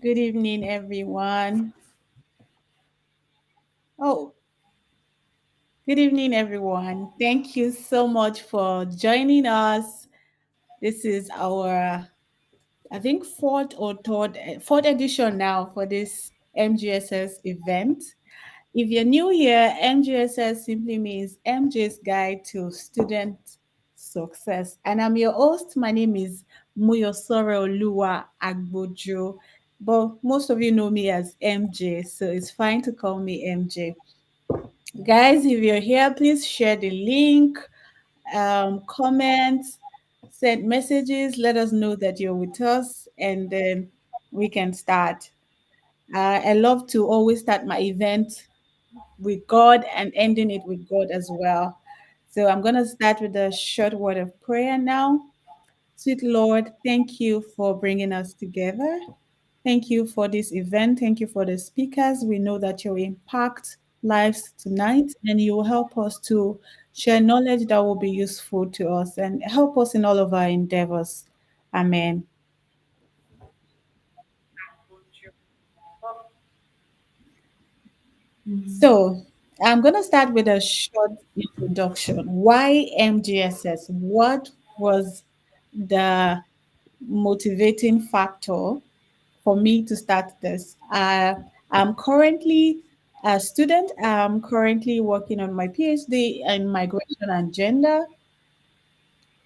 Good evening, everyone. Oh, good evening, everyone. Thank you so much for joining us. This is our, I think, fourth edition now for this MGSS event. If you're new here, MGSS simply means MJ's Guide to Student Success. And I'm your host. My name is Muyosoro Lua Agbojo, but most of you know me as MJ, so it's fine to call me MJ. Guys, if you're here, please share the link, comment, send messages, let us know that you're with us, and then we can start. I love to always start my event with God and ending it with God as well. So I'm going to start with a short word of prayer now. Sweet Lord, thank you for bringing us together. Thank you for this event. Thank you for the speakers. We know that you'll impact lives tonight and you will help us to share knowledge that will be useful to us and help us in all of our endeavors. Amen. So I'm going to start with a short introduction. Why MGSS? What was the motivating factor for me to start this? I'm currently a student. I'm currently working on my PhD in migration and gender,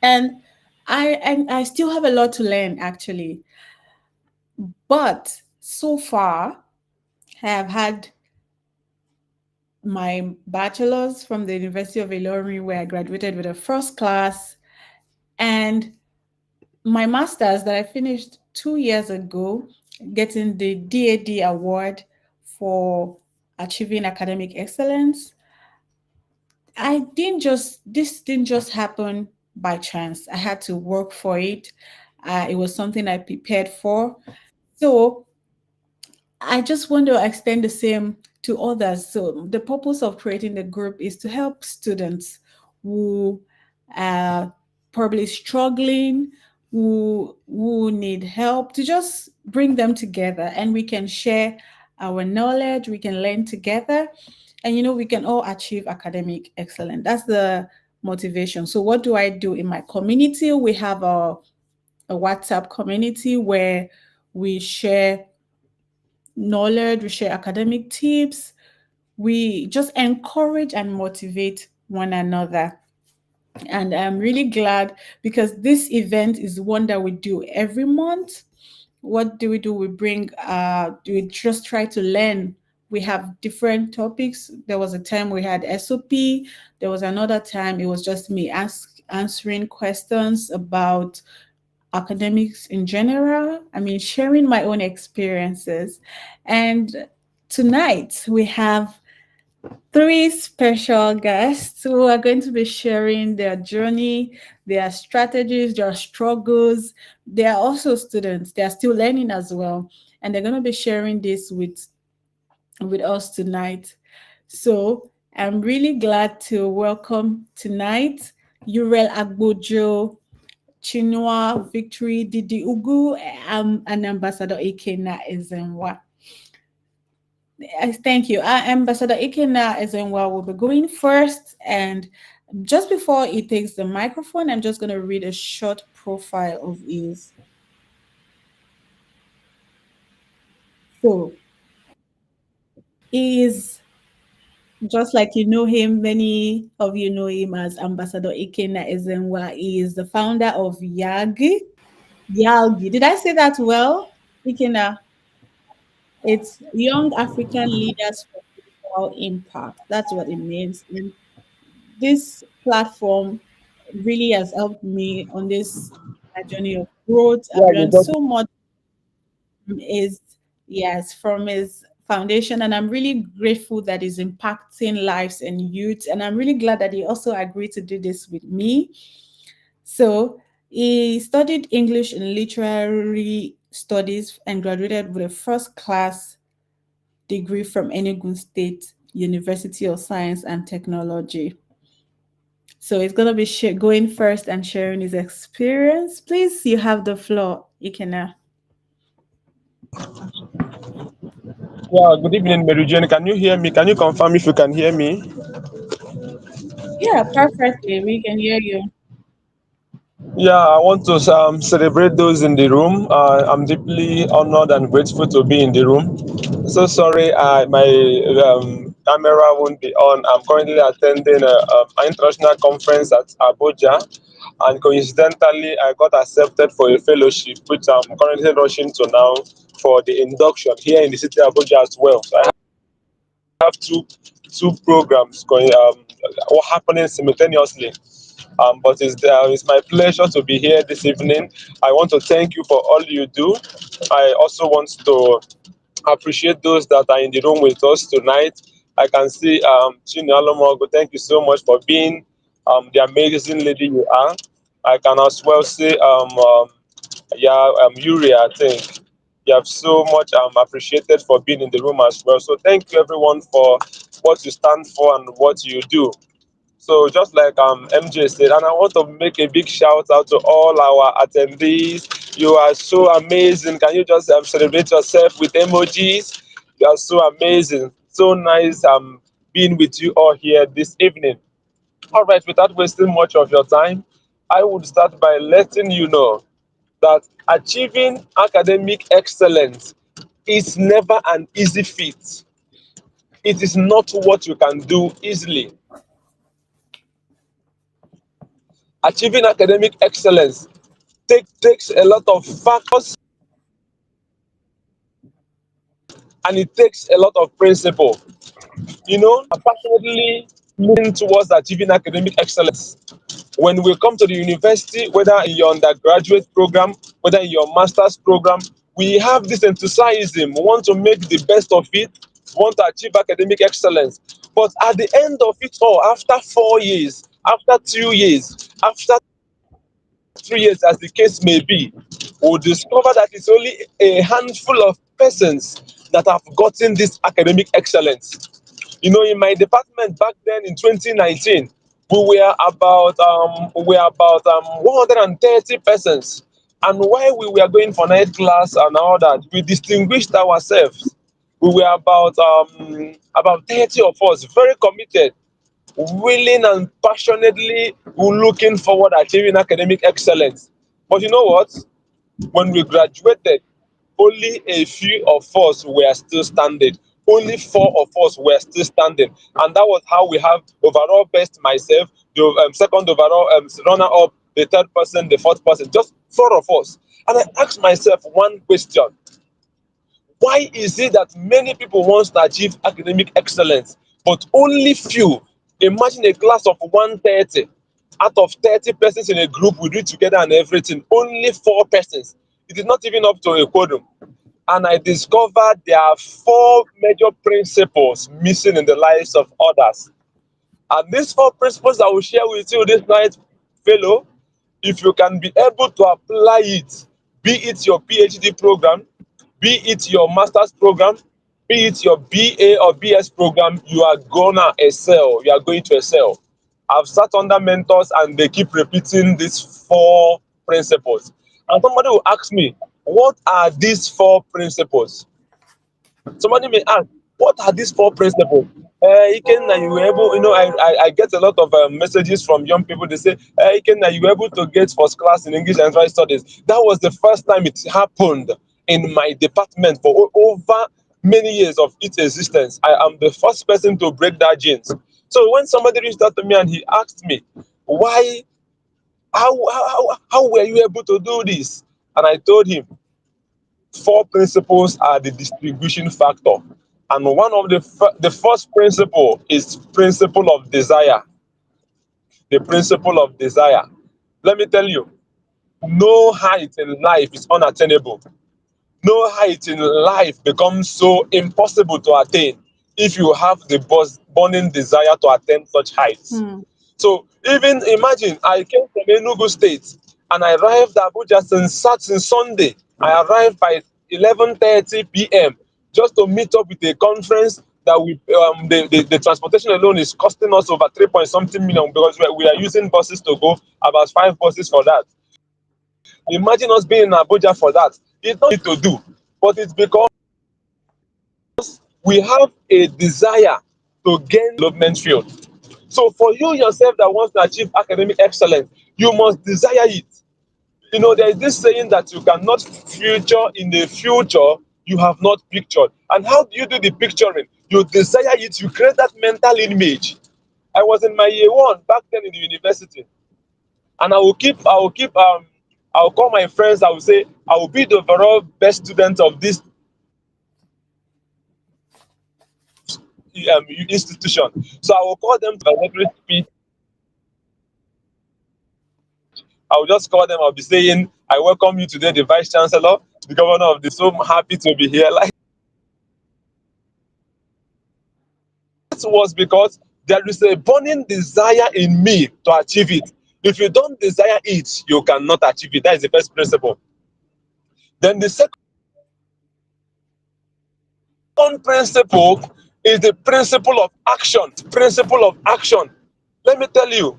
and I still have a lot to learn actually. But so far, I have had my bachelor's from the University of Ilorin, where I graduated with a first class, and my master's that I finished 2 years ago, getting the DAD award for achieving academic excellence. This didn't just happen by chance. I had to work for it. It was something I prepared for. So I just want to extend the same to others. So the purpose of creating the group is to help students who are probably struggling, who need help, to just bring them together and we can share our knowledge, we can learn together, and we can all achieve academic excellence. That's the motivation. So what do I do in my community? We have a WhatsApp community where we share knowledge, we share academic tips, we just encourage and motivate one another. And I'm really glad because this event is one that we do every month. What do we do? We bring, do we just try to learn? We have different topics. There was a time we had SOP. There was another time it was just me answering questions about academics in general. I mean, sharing my own experiences. And tonight we have three special guests who are going to be sharing their journey, their strategies, their struggles. They are also students, they are still learning as well. And they're going to be sharing this with us tonight. So I'm really glad to welcome tonight Urel Agbojo, Chinua Victory Didi Ugu, and Ambassador Ikena Ezenwa. Thank you. Ambassador Ikena Ezenwa will be going first. And just before he takes the microphone, I'm just going to read a short profile of his. So he is just like you know him, many of you know him as Ambassador Ikena Ezenwa. He is the founder of YAG. YALGI. Did I say that well? Ikena. It's Young African Leaders for Global Impact. That's what it means. And this platform really has helped me on this journey of growth. I've Yeah, you learned got so much from his, yes, from his foundation, and I'm really grateful that he's impacting lives and youth. And I'm really glad that he also agreed to do this with me. So he studied English and literary studies and graduated with a first class degree from Enugu State University of Science and Technology. So he's going to be going first and sharing his experience. Please, you have the floor, Ikena. Yeah, good evening, Mary Jane. Can you hear me? Can you confirm if you can hear me? Yeah, perfectly. We can hear you. Yeah, I want to celebrate those in the room. I'm deeply honored and grateful to be in the room. So sorry, my camera won't be on. I'm currently attending an international conference at Abuja, and coincidentally, I got accepted for a fellowship, which I'm currently rushing to now for the induction here in the city of Abuja as well. So I have two programs going happening simultaneously. But it's my pleasure to be here this evening. I want to thank you for all you do. I also want to appreciate those that are in the room with us tonight. I can see Chini Alomogo. Thank you so much for being the amazing lady you are. I can as well say yeah, Yuri, I think. You have so much appreciated for being in the room as well. So thank you everyone for what you stand for and what you do. So just like MJ said, and I want to make a big shout out to all our attendees. You are so amazing. Can you just celebrate yourself with emojis? You are so amazing. So nice being with you all here this evening. All right, without wasting much of your time, I would start by letting you know that achieving academic excellence is never an easy feat. It is not what you can do easily. Achieving academic excellence takes a lot of factors, and it takes a lot of principle. I'm passionately moving towards achieving academic excellence. When we come to the university, whether in your undergraduate program, whether in your master's program, we have this enthusiasm. We want to make the best of it, we want to achieve academic excellence. But at the end of it all, after 4 years, after 2 years, after 3 years, as the case may be, we'll discover that it's only a handful of persons that have gotten this academic excellence. In my department back then in 2019, we were about 130 persons. And while we were going for night class and all that, we distinguished ourselves. We were about 30 of us, very committed, willing and passionately looking forward achieving academic excellence. But you know what? When we graduated, only a few of us were still standing. Only four of us were still standing. And that was how we have overall best myself, the second overall runner up, the third person, the fourth person, just four of us. And I asked myself one question: why is it that many people want to achieve academic excellence, but only few? Imagine a class of 130. Out of 30 persons in a group, we do it together and everything. Only four persons. It is not even up to a quorum. And I discovered there are four major principles missing in the lives of others. And these four principles I will share with you this night, fellow, if you can be able to apply it, be it your PhD program, be it your master's program, be it your BA or BS program, you are gonna excel. You are going to excel. I've sat under mentors and they keep repeating these four principles. And somebody will ask me, what are these four principles? Somebody may ask, what are these four principles? Ikenna, you were able, I get a lot of messages from young people. They say, Ikenna, you were able to get first class in English and Right Studies. That was the first time it happened in my department for over many years of its existence. I am the first person to break that jinx. So when somebody reached out to me and he asked me, why, how were you able to do this? And I told him, four principles are the distinguishing factor. And one of the first principle is principle of desire. The principle of desire. Let me tell you, no height in life is unattainable. No height in life becomes so impossible to attain if you have the burning desire to attain such heights. Hmm. So even imagine I came from Enugu State and I arrived at Abuja since Sunday. I arrived by 11:30 p.m. just to meet up with a conference that the transportation alone is costing us over 3 point something million, because we are using buses to go, about 5 buses for that. Imagine us being in Abuja for that. It's not easy to do, but it's because we have a desire to gain development field. So for you yourself that wants to achieve academic excellence, you must desire it. You know, there is this saying that you cannot future in the future you have not pictured. And how do you do the picturing? You desire it, you create that mental image. I was in my year one back then in the university, and I'll call my friends, I will say, I will be the overall best student of this institution. So I will call them to valedictory speech. I will just call them, I'll be saying, I welcome you today, the Vice Chancellor, the Governor of the, so happy to be here. Like, that was because there is a burning desire in me to achieve it. If you don't desire it, you cannot achieve it. That is the first principle. Then the second principle is the principle of action. Principle of action. Let me tell you,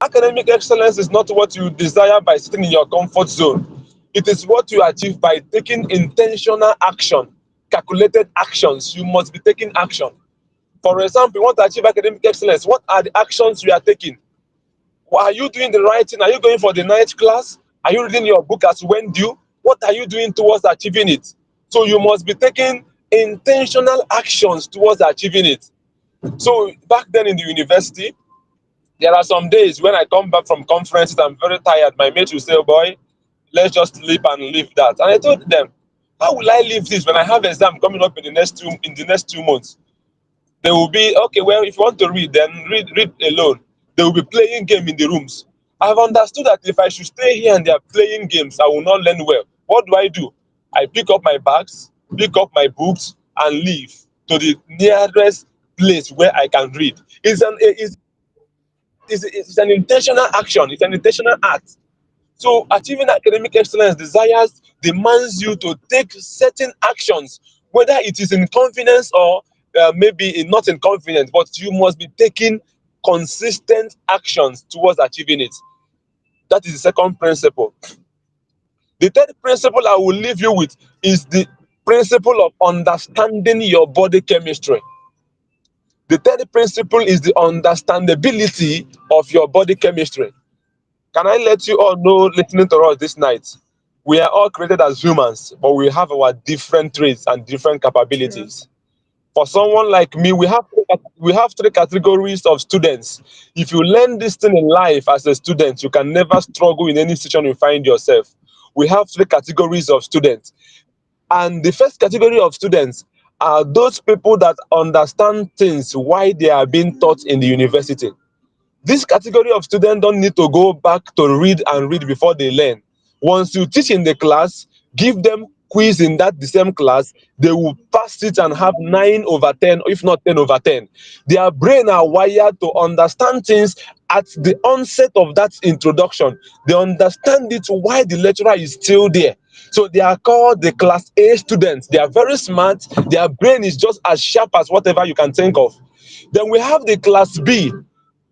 academic excellence is not what you desire by sitting in your comfort zone. It is what you achieve by taking intentional action, calculated actions. You must be taking action. For example, you want to achieve academic excellence. What are the actions you are taking? Are you doing the right thing? Are you going for the night class? Are you reading your book as when due? What are you doing towards achieving it? So you must be taking intentional actions towards achieving it. So back then in the university, there are some days when I come back from conferences, I'm very tired. My mates will say, oh boy, let's just sleep and leave that. And I told them, how will I leave this when I have exam coming up in the next 2 months? They will be, okay, well, if you want to read, then read alone. They will be playing game in the rooms. I've understood that if I should stay here and they are playing games, I will not learn well. What do? I pick up my bags, pick up my books, and leave to the nearest place where I can read. It's an intentional action, it's an intentional act. So achieving academic excellence demands you to take certain actions, whether it is in confidence or maybe not in confidence, but you must be taking consistent actions towards achieving it. That is the second principle. The third principle I will leave you with is the principle of understanding your body chemistry. The third principle is the understandability of your body chemistry. Can I let you all know, listening to us this night, we are all created as humans, but we have our different traits and different True. capabilities. For someone like me, we have three categories of students. If you learn this thing in life as a student, you can never struggle in any situation you find yourself. We have three categories of students. And the first category of students are those people that understand things why they are being taught in the university. This category of students don't need to go back to read and read before they learn. Once you teach in the class, give them quiz in that the same class, they will pass it and have 9/10, if not 10/10. Their brain are wired to understand things at the onset of that introduction. They understand it while the lecturer is still there. So they are called the class A students. They are very smart. Their brain is just as sharp as whatever you can think of. Then we have the class B.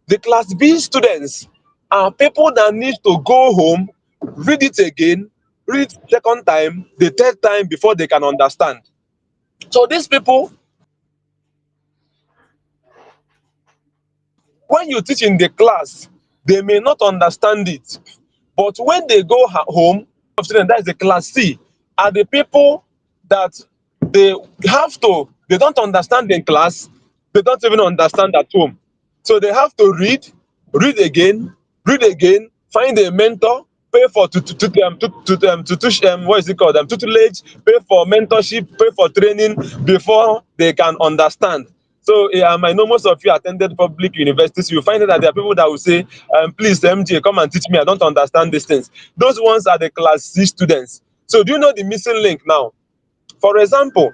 The class B students are people that need to go home, read it again, read it second time, the third time before they can understand. So these people, when you teach in the class, they may not understand it. But when they go home, students, that is the class C, are the people that they they don't understand in class, they don't even understand at home. So they have to read again, find a mentor, pay for what is it called? Tutelage, pay for mentorship, pay for training before they can understand. So I know most of you attended public universities. You find out that there are people that will say, please, MJ, come and teach me. I don't understand these things. Those ones are the class C students. So do you know the missing link now? For example,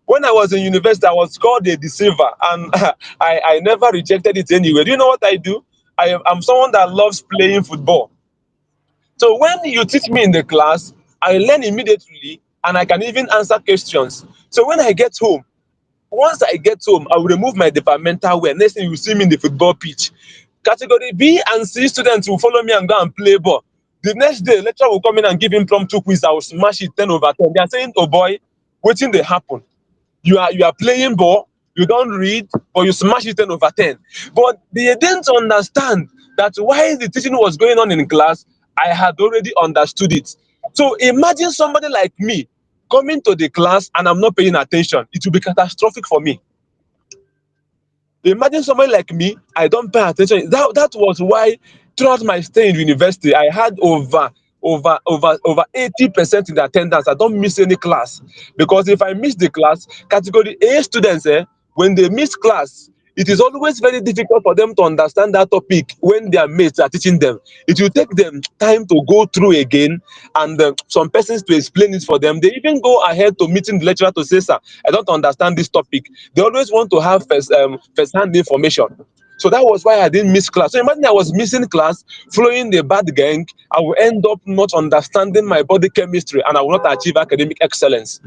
when I was in university, I was called a deceiver, and I never rejected it anyway. Do you know what I do? I'm someone that loves playing football. So when you teach me in the class, I learn immediately and I can even answer questions. So when I get home, once I get home, I will remove my departmental wear. Next thing you see me in the football pitch. Category B and C students will follow me and go and play ball. The next day, lecturer will come in and give impromptu quiz. I will smash it 10/10. They are saying, oh boy, wetin dey happen? You are playing ball, you don't read, but you smash it 10/10. But they didn't understand that while the teaching was going on in class, I had already understood it. So imagine somebody like me coming to the class and I'm not paying attention. It will be catastrophic for me. Imagine somebody like me, I don't pay attention. That was why throughout my stay in university, I had over 80% in the attendance. I don't miss any class. Because if I miss the class, category A students, when they miss class, it is always very difficult for them to understand that topic when their mates are teaching them. It will take them time to go through again, and some persons to explain it for them. They even go ahead to meeting the lecturer to say, "Sir, I don't understand this topic." They always want to have first hand information. So that was why I didn't miss class. So imagine I was missing class, following the bad gang. I will end up not understanding my body chemistry, and I will not achieve academic excellence.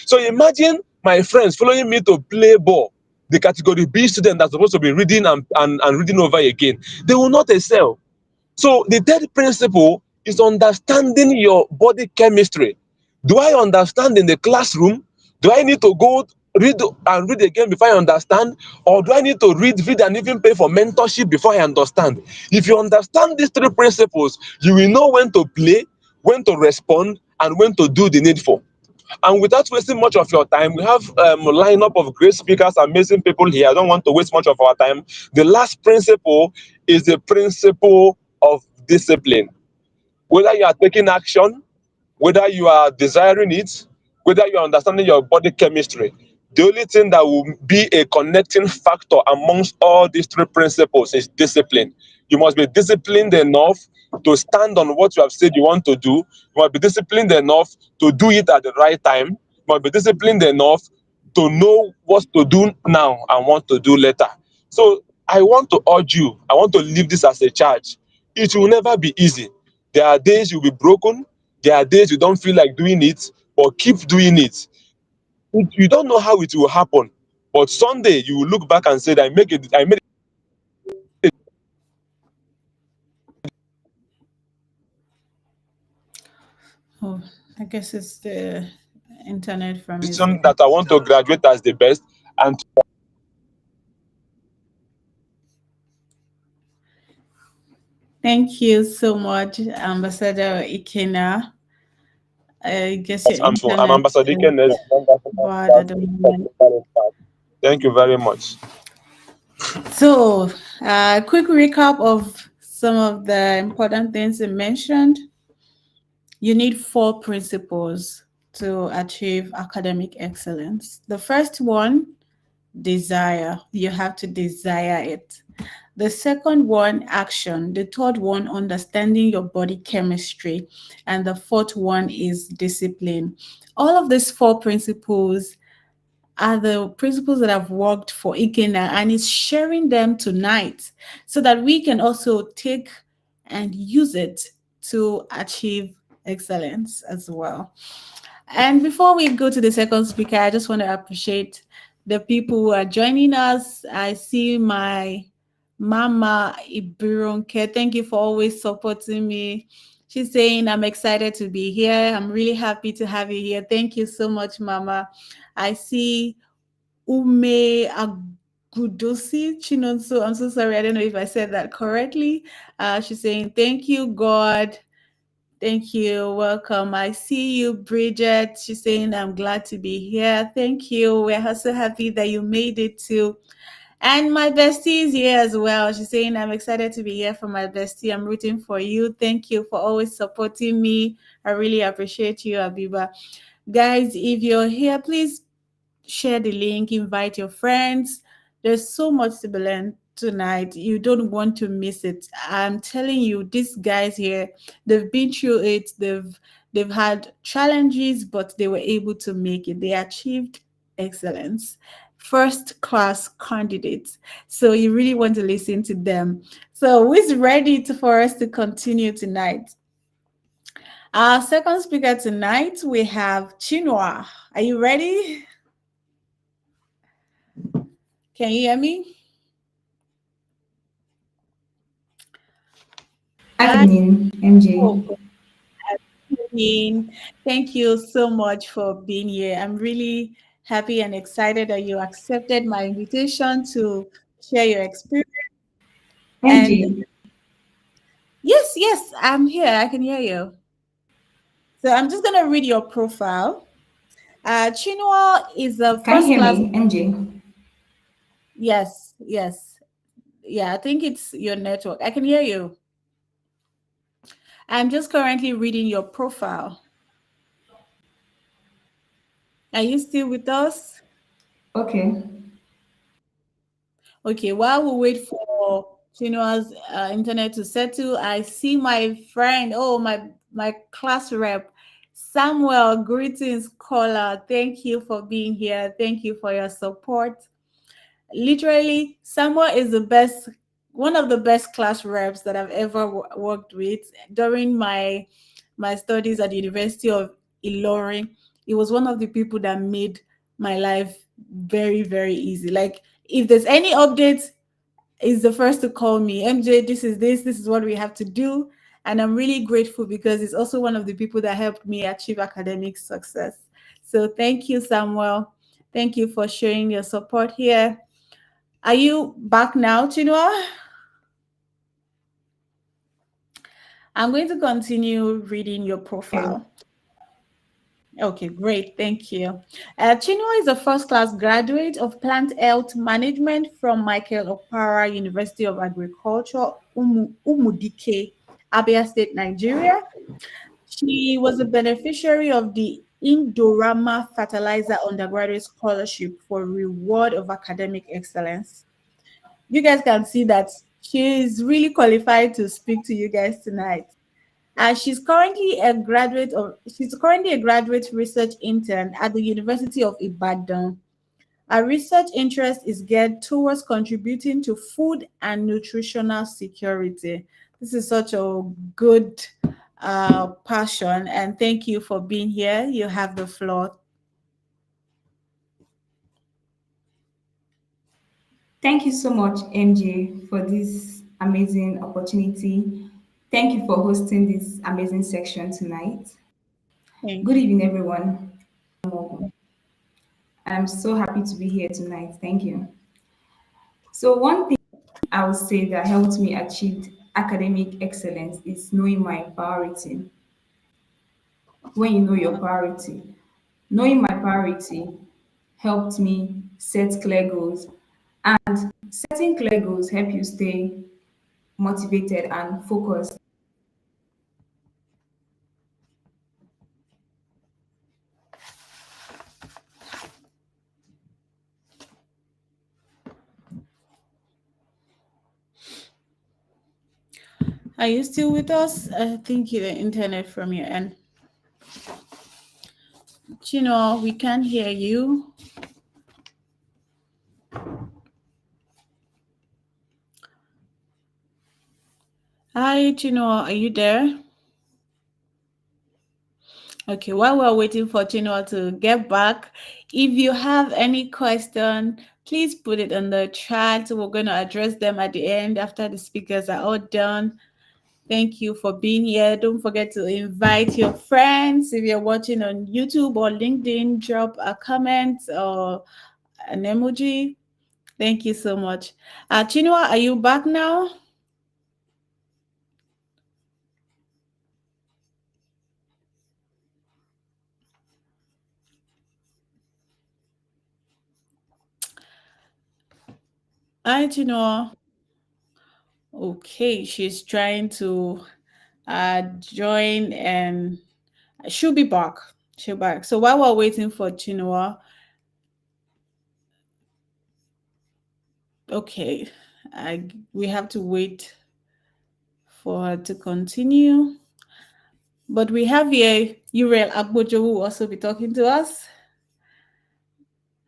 So imagine my friends following me to play ball, the category B student that's supposed to be reading and reading over again. They will not excel. So the third principle is understanding your body chemistry. Do I understand in the classroom? Do I need to go read and read again before I understand? Or do I need to read, and even pay for mentorship before I understand? If you understand these three principles, you will know when to play, when to respond, and when to do the needful. And without wasting much of your time, we have a lineup of great speakers, amazing people here. I don't want to waste much of our time. The last principle is the principle of discipline. Whether you are taking action, whether you are desiring it, whether you are understanding your body chemistry, the only thing that will be a connecting factor amongst all these three principles is discipline. You must be disciplined enough to stand on what you have said you want to do. You must be disciplined enough to do it at the right time. You must be disciplined enough to know what to do now and what to do later. So I want to urge you, I want to leave this as a charge. It will never be easy. There are days you'll be broken, there are days you don't feel like doing it, but keep doing it. You don't know how it will happen, but someday you will look back and say, I made Oh, I guess it's the internet a from his decision end. that I want to graduate as the best. And Thank you so much, Ambassador Ikena. I guess your I'm internet Ambassador is Kenneth. bad at the moment. Thank you very much. So, quick recap of some of the important things you mentioned. You need four principles to achieve academic excellence. The first one, desire. You have to desire it. The second one, action. The third one, understanding your body chemistry. And the fourth one is discipline. All of these four principles are the principles that have worked for Ikena, and is sharing them tonight so that we can also take and use it to achieve excellence as well. And before we go to the second speaker, I just want to appreciate the people who are joining us. I see my Mama Ibirunke. Thank you for always supporting me. She's saying, I'm excited to be here. I'm really happy to have you here. Thank you so much, Mama. I see Ume Agudosi Chinonso. I'm so sorry. I don't know if I said that correctly. She's saying, thank you, God. Thank you. Welcome. I see you, Bridget. She's saying, I'm glad to be here. Thank you. We're so happy that you made it too. And my bestie is here as well. She's saying, I'm excited to be here for my bestie. I'm rooting for you. Thank you for always supporting me. I really appreciate you, Abiba. Guys, if you're here, please share the link, invite your friends. There's so much to be learned tonight. You don't want to miss it. I'm telling you, these guys here, they've been through it. They've had challenges, but they were able to make it. They achieved excellence. First class candidates. So you really want to listen to them. So who's ready for us to continue tonight? Our second speaker tonight, we have Chinua. Are you ready? Can you hear me? Good Hi. evening, MJ. Oh, good evening. Thank you so much for being here. I'm really happy and excited that you accepted my invitation to share your experience. And Angie, yes, yes, I'm here. I can hear you. So I'm just going to read your profile. Chinua is a can you first hear class. me? Angie, Yes, yes. Yeah, I think it's your network. I can hear you. I'm just currently reading your profile. Are you still with us? okay. Okay, while we wait for Chinua's internet to settle, I see my friend, oh, my class rep, Samuel. Greetings, caller. Thank you for being here. Thank you for your support. Literally, Samuel is the best, one of the best class reps that I've ever worked with during my studies at the University of Ilorin. It was one of the people that made my life very, very easy. Like, if there's any updates, is the first to call me. MJ, this is what we have to do. And I'm really grateful because it's also one of the people that helped me achieve academic success. So thank you, Samuel. Thank you for showing your support here. Are you back now, Chinua? I'm going to continue reading your Okay. profile. Okay, great. Thank you. Chinua is a first class graduate of plant health management from Michael Okpara University of Agriculture, Umudike, Abia State, Nigeria. She was a beneficiary of the Indorama Fertilizer Undergraduate Scholarship for Reward of Academic Excellence. You guys can see that she is really qualified to speak to you guys tonight. She's currently a graduate research intern at the University of Ibadan. Her research interest is geared towards contributing to food and nutritional security. This is such a good passion, and thank you for being here. You have the floor. Thank you so much, MJ, for this amazing opportunity. Thank you for hosting this amazing section tonight. Thank Good you. evening, everyone. I'm so happy to be here tonight. Thank you. So, one thing I would say that helped me achieve academic excellence is knowing my priority. When you know your priority, knowing my priority helped me set clear goals, and setting clear goals help you stay motivated and focused. Are you still with us? I think the internet from your end. Chino, we can't hear you. Hi, Chino, are you there? Okay, while we're waiting for Chino to get back, if you have any question, please put it in the chat. We're going to address them at the end after the speakers are all done. Thank you for being here. Don't forget to invite your friends. If you're watching on YouTube or LinkedIn, drop a comment or an emoji. Thank you so much. Chinua, are you back now? Hi, Chinua. Okay, she's trying to join and she'll be back. She'll be back. So while we're waiting for Chinua, okay, we have to wait for her to continue. But we have here Uriel Agbojo who will also be talking to us.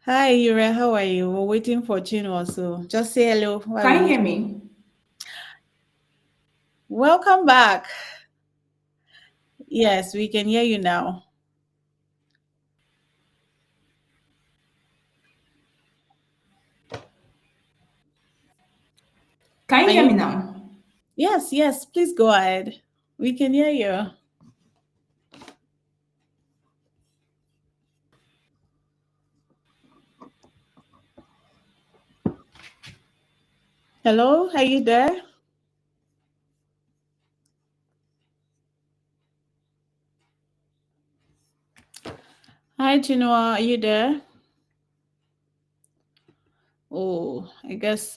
Hi, Uriel, how are you? We're waiting for Chinua, so just say hello while we Can you wait. hear me? Welcome back. Yes, we can hear you now. Can Are you hear you? me now? Yes, yes, please go ahead. We can hear you. Hello, are you there? Hi, Chinua, are you there? Oh, I guess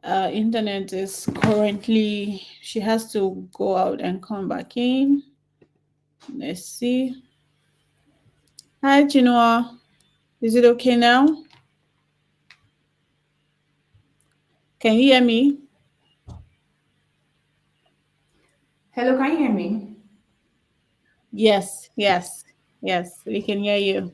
internet is currently, she has to go out and come back in. Let's see. Hi, Chinua. Is it okay now? Can you hear me? Hello, can you hear me? Yes, yes, yes, we can hear you.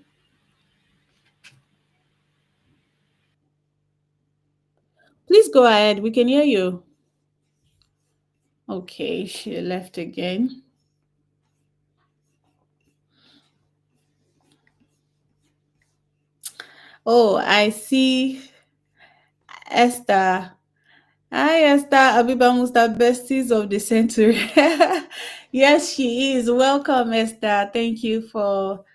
Please go ahead. We can hear you. Okay, she left again. Oh, I see Esther. Hi, Esther Abiba Musta, besties of the century. Yes, she is. Welcome, Esther. Thank you for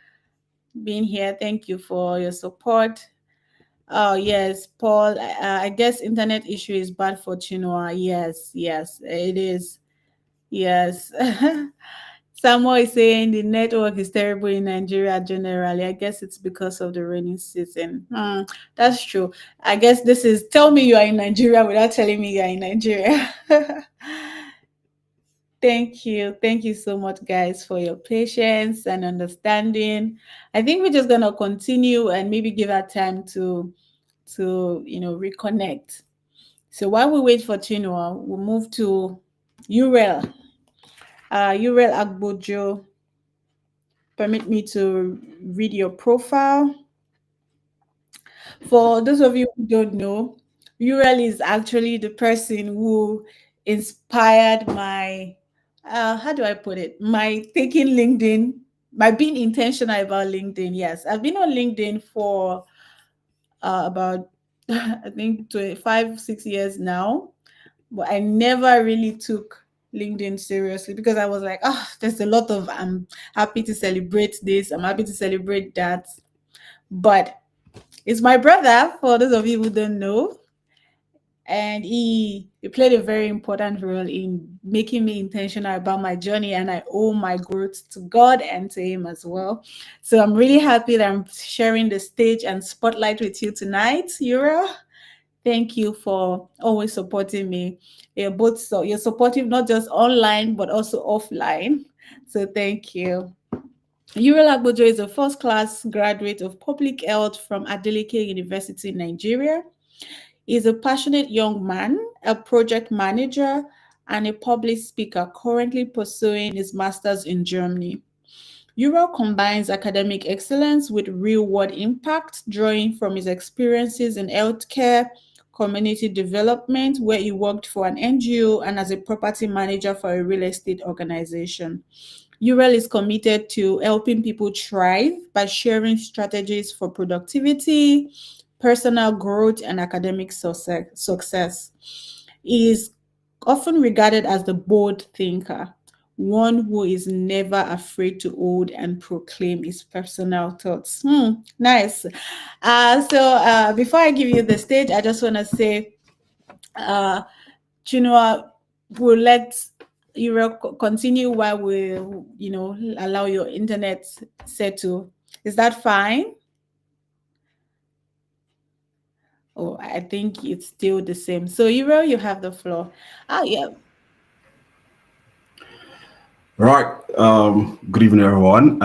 being here. Thank you for your support. Oh, yes, Paul. I guess internet issue is bad for Chinua. Yes, yes, it is. Yes. Samuel is saying the network is terrible in Nigeria generally. I guess it's because of the rainy season. That's true. I guess this is tell me you are in Nigeria without telling me you are in Nigeria. Thank you. Thank you so much, guys, for your patience and understanding. I think we're just gonna continue and maybe give her time to reconnect. So while we wait for Chinua, we'll move to Uriel. Uriel Agbojo, permit me to read your profile. For those of you who don't know, Uriel is actually the person who inspired my, how do I put it? My taking LinkedIn, my being intentional about LinkedIn. Yes, I've been on LinkedIn for about, I think, 25, 6 years now, but I never really took LinkedIn seriously because I was like, oh, there's a lot of, I'm happy to celebrate this, I'm happy to celebrate that. But it's my brother, for those of you who don't know, and he played a very important role in making me intentional about my journey, and I owe my growth to God and to him as well. So I'm really happy that I'm sharing the stage and spotlight with you tonight, Euro. Thank you for always supporting me. You're supportive not just online but also offline. So thank you. Uriel Agbojo is a first class graduate of public health from Adeleke University in Nigeria. He is a passionate young man, a project manager, and a public speaker currently pursuing his master's in Germany. Uriel combines academic excellence with real world impact, drawing from his experiences in healthcare, community development, where he worked for an NGO and as a property manager for a real estate organization. Uriel is committed to helping people thrive by sharing strategies for productivity, personal growth, and academic success. He is often regarded as the bold thinker, one who is never afraid to hold and proclaim his personal thoughts. Nice. Before I give you the stage, I just want to say, uh, Chinua, we'll let you continue while we, allow your internet settle. Is that fine? Oh, I think it's still the same. So, Euro, you have the floor. Oh, yeah. Right. Good evening, everyone.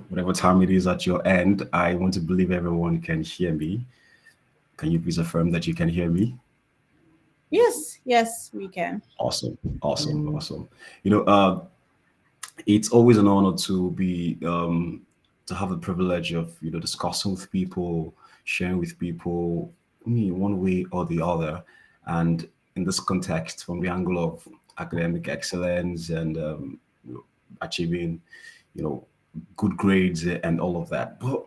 Whatever time it is at your end, I want to believe everyone can hear me. Can you please affirm that you can hear me? Yes, yes, we can. Awesome, awesome, awesome. You know, it's always an honor to have the privilege of discussing with people, sharing with people, one way or the other, and in this context, from the angle of academic excellence and achieving, you know, good grades and all of that. But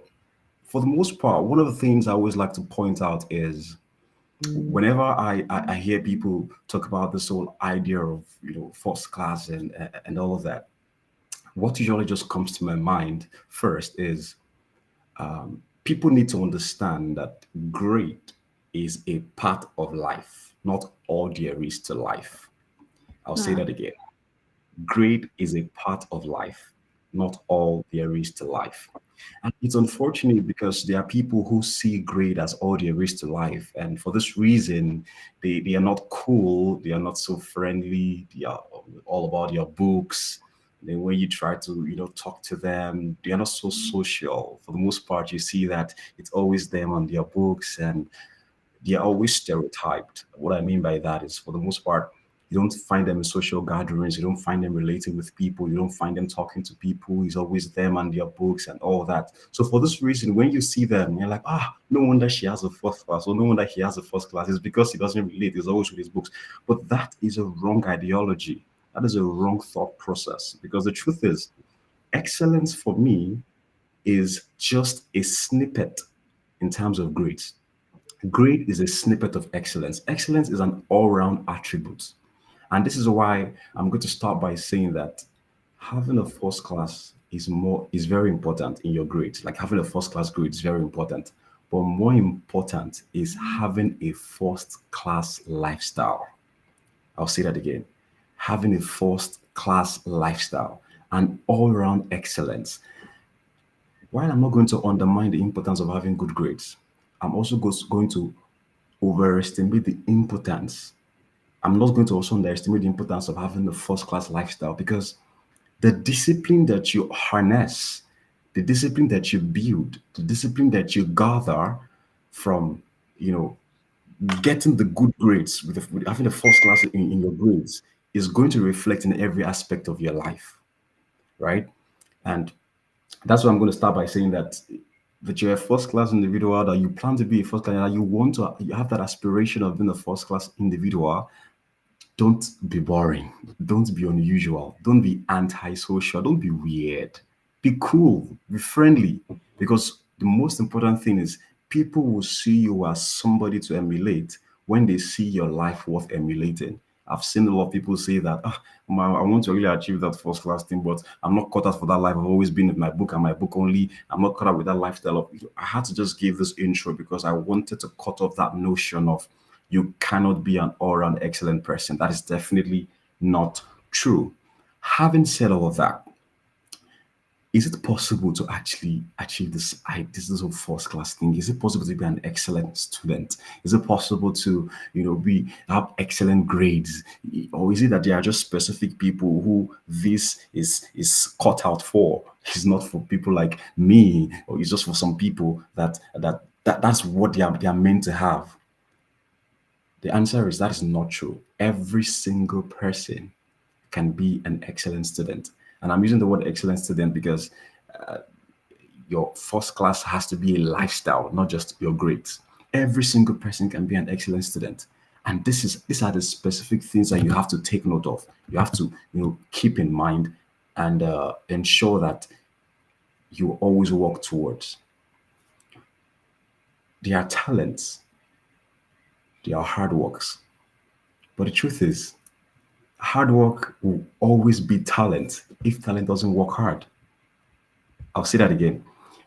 for the most part, one of the things I always like to point out is whenever I hear people talk about this whole idea of first class and all of that, what usually just comes to my mind first is people need to understand that grade. is a part of life, not all there is to life. I'll say Hmm. that again. Grade is a part of life, not all there is to life. And it's unfortunate because there are people who see grade as all there is to life. And for this reason, they are not cool, they are not so friendly, they are all about their books. Then when you try to, talk to them, they are not so social. For the most part, you see that it's always them on their books, and they are always stereotyped. What I mean by that is, for the most part, you don't find them in social gatherings, you don't find them relating with people, you don't find them talking to people. It's always them and their books and all that. So for this reason, when you see them, you're like, no wonder she has a first class, or no wonder he has a first class. It's because he doesn't relate. He's always with his books. But that is a wrong ideology. That is a wrong thought process. Because the truth is, excellence for me is just a snippet in terms of grades. Grade is a snippet of excellence. Excellence is an all-round attribute. And this is why I'm going to start by saying that having a first class is very important in your grades. Like having a first class grade is very important. But more important is having a first class lifestyle. I'll say that again. Having a first class lifestyle and all-round excellence. While I'm not going to undermine the importance of having good grades, I'm also going to overestimate the importance. I'm not going to also underestimate the importance of having a first class lifestyle, because the discipline that you harness, the discipline that you build, the discipline that you gather from, you know, getting the good grades with having a first class in your grades is going to reflect in every aspect of your life, right? And that's why I'm going to start by saying that you're a first class individual, that you plan to be a first class, that you have that aspiration of being a first class individual. Don't be boring. Don't be unusual. Don't be antisocial. Don't be weird. Be cool. Be friendly. Because the most important thing is people will see you as somebody to emulate when they see your life worth emulating. I've seen a lot of people say that, I want to really achieve that first class thing, but I'm not cut out for that life. I've always been with my book and my book only. I'm not cut out with that lifestyle of. I had to just give this intro because I wanted to cut off that notion of you cannot be an all-round excellent person. That is definitely not true. Having said all of that, is it possible to actually achieve this whole first class thing? Is it possible to be an excellent student? Is it possible to, be have excellent grades? Or is it that there are just specific people who this is cut out for? It's not for people like me, or it's just for some people that's what they are meant to have. The answer is that is not true. Every single person can be an excellent student. And I'm using the word excellent student because your first class has to be a lifestyle, not just your grades. Every single person can be an excellent student. And these are the specific things that you have to take note of. You have to, keep in mind and ensure that you always work towards. There are talents, there are hard works. But the truth is, hard work will always be talent if talent doesn't work hard. I'll say that again.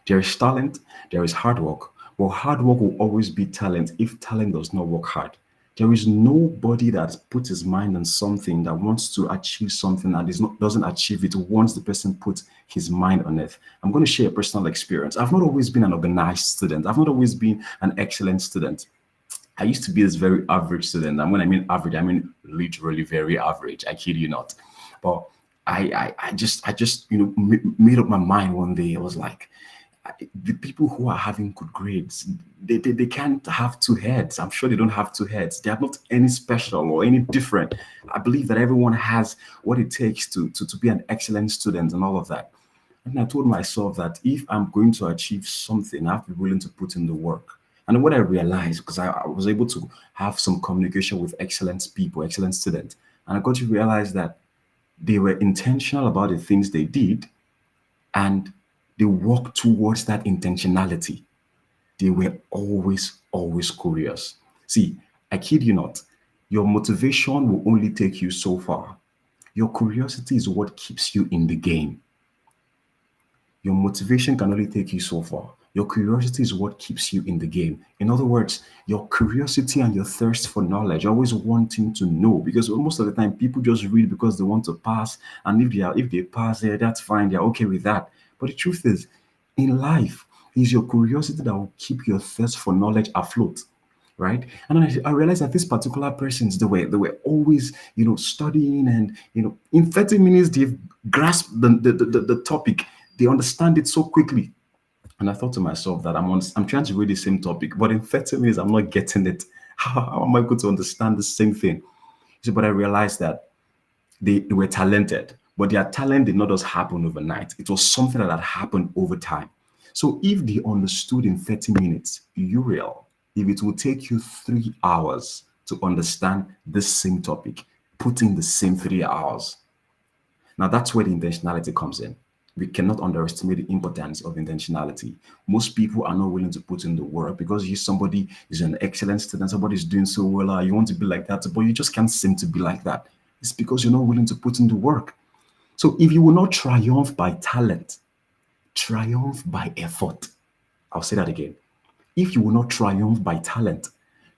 There is talent, there is hard work, but hard work will always be talent if talent does not work hard. There is nobody that puts his mind on something, that wants to achieve something and doesn't achieve it once the person puts his mind on it. I'm going to share a personal experience. I've not always been an organized student. I've not always been an excellent student. I used to be this very average student. And when I mean average, I mean literally very average. I kid you not. But I just made up my mind one day. I was like, the people who are having good grades, they can't have two heads. I'm sure they don't have two heads. They are not any special or any different. I believe that everyone has what it takes to be an excellent student and all of that. And I told myself that if I'm going to achieve something, I have to be willing to put in the work. And what I realized, because I was able to have some communication with excellent people, excellent students, and I got to realize that they were intentional about the things they did, and they worked towards that intentionality. They were always curious. See, I kid you not, your motivation will only take you so far. Your curiosity is what keeps you in the game. Your motivation can only take you so far. Your curiosity is what keeps you in the game. In other words, your curiosity and your thirst for knowledge, always wanting to know. Because most of the time, people just read because they want to pass, and if they pass there, that's fine. They're okay with that. But the truth is, in life, it's your curiosity that will keep your thirst for knowledge afloat, right? And I realized that these particular persons, they were always, studying, and in 30 minutes they've grasped the topic. They understand it so quickly. And I thought to myself that I'm trying to read the same topic, but in 30 minutes I'm not getting it. How am I going to understand the same thing? So, but I realized that they were talented, but their talent did not just happen overnight. It was something that had happened over time. So if they understood in 30 minutes, Uriel, if it will take you 3 hours to understand this same topic, put in the same 3 hours. Now that's where the intentionality comes in. We cannot underestimate the importance of intentionality. Most people are not willing to put in the work because somebody is an excellent student, somebody is doing so well, you want to be like that, but you just can't seem to be like that. It's because you're not willing to put in the work. So if you will not triumph by talent, triumph by effort. I'll say that again. If you will not triumph by talent,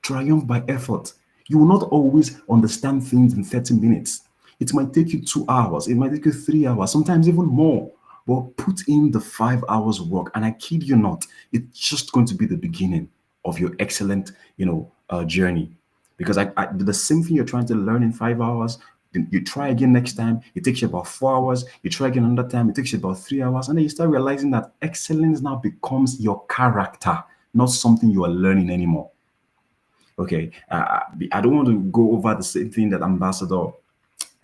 triumph by effort. You will not always understand things in 30 minutes. It might take you 2 hours, it might take you 3 hours, sometimes even more. But put in the 5 hours work, and I kid you not, it's just going to be the beginning of your excellent, journey. Because the same thing you're trying to learn in 5 hours, then you try again next time, it takes you about 4 hours, you try again another time, it takes you about 3 hours, and then you start realizing that excellence now becomes your character, not something you are learning anymore. Okay, I don't want to go over the same thing that Ambassador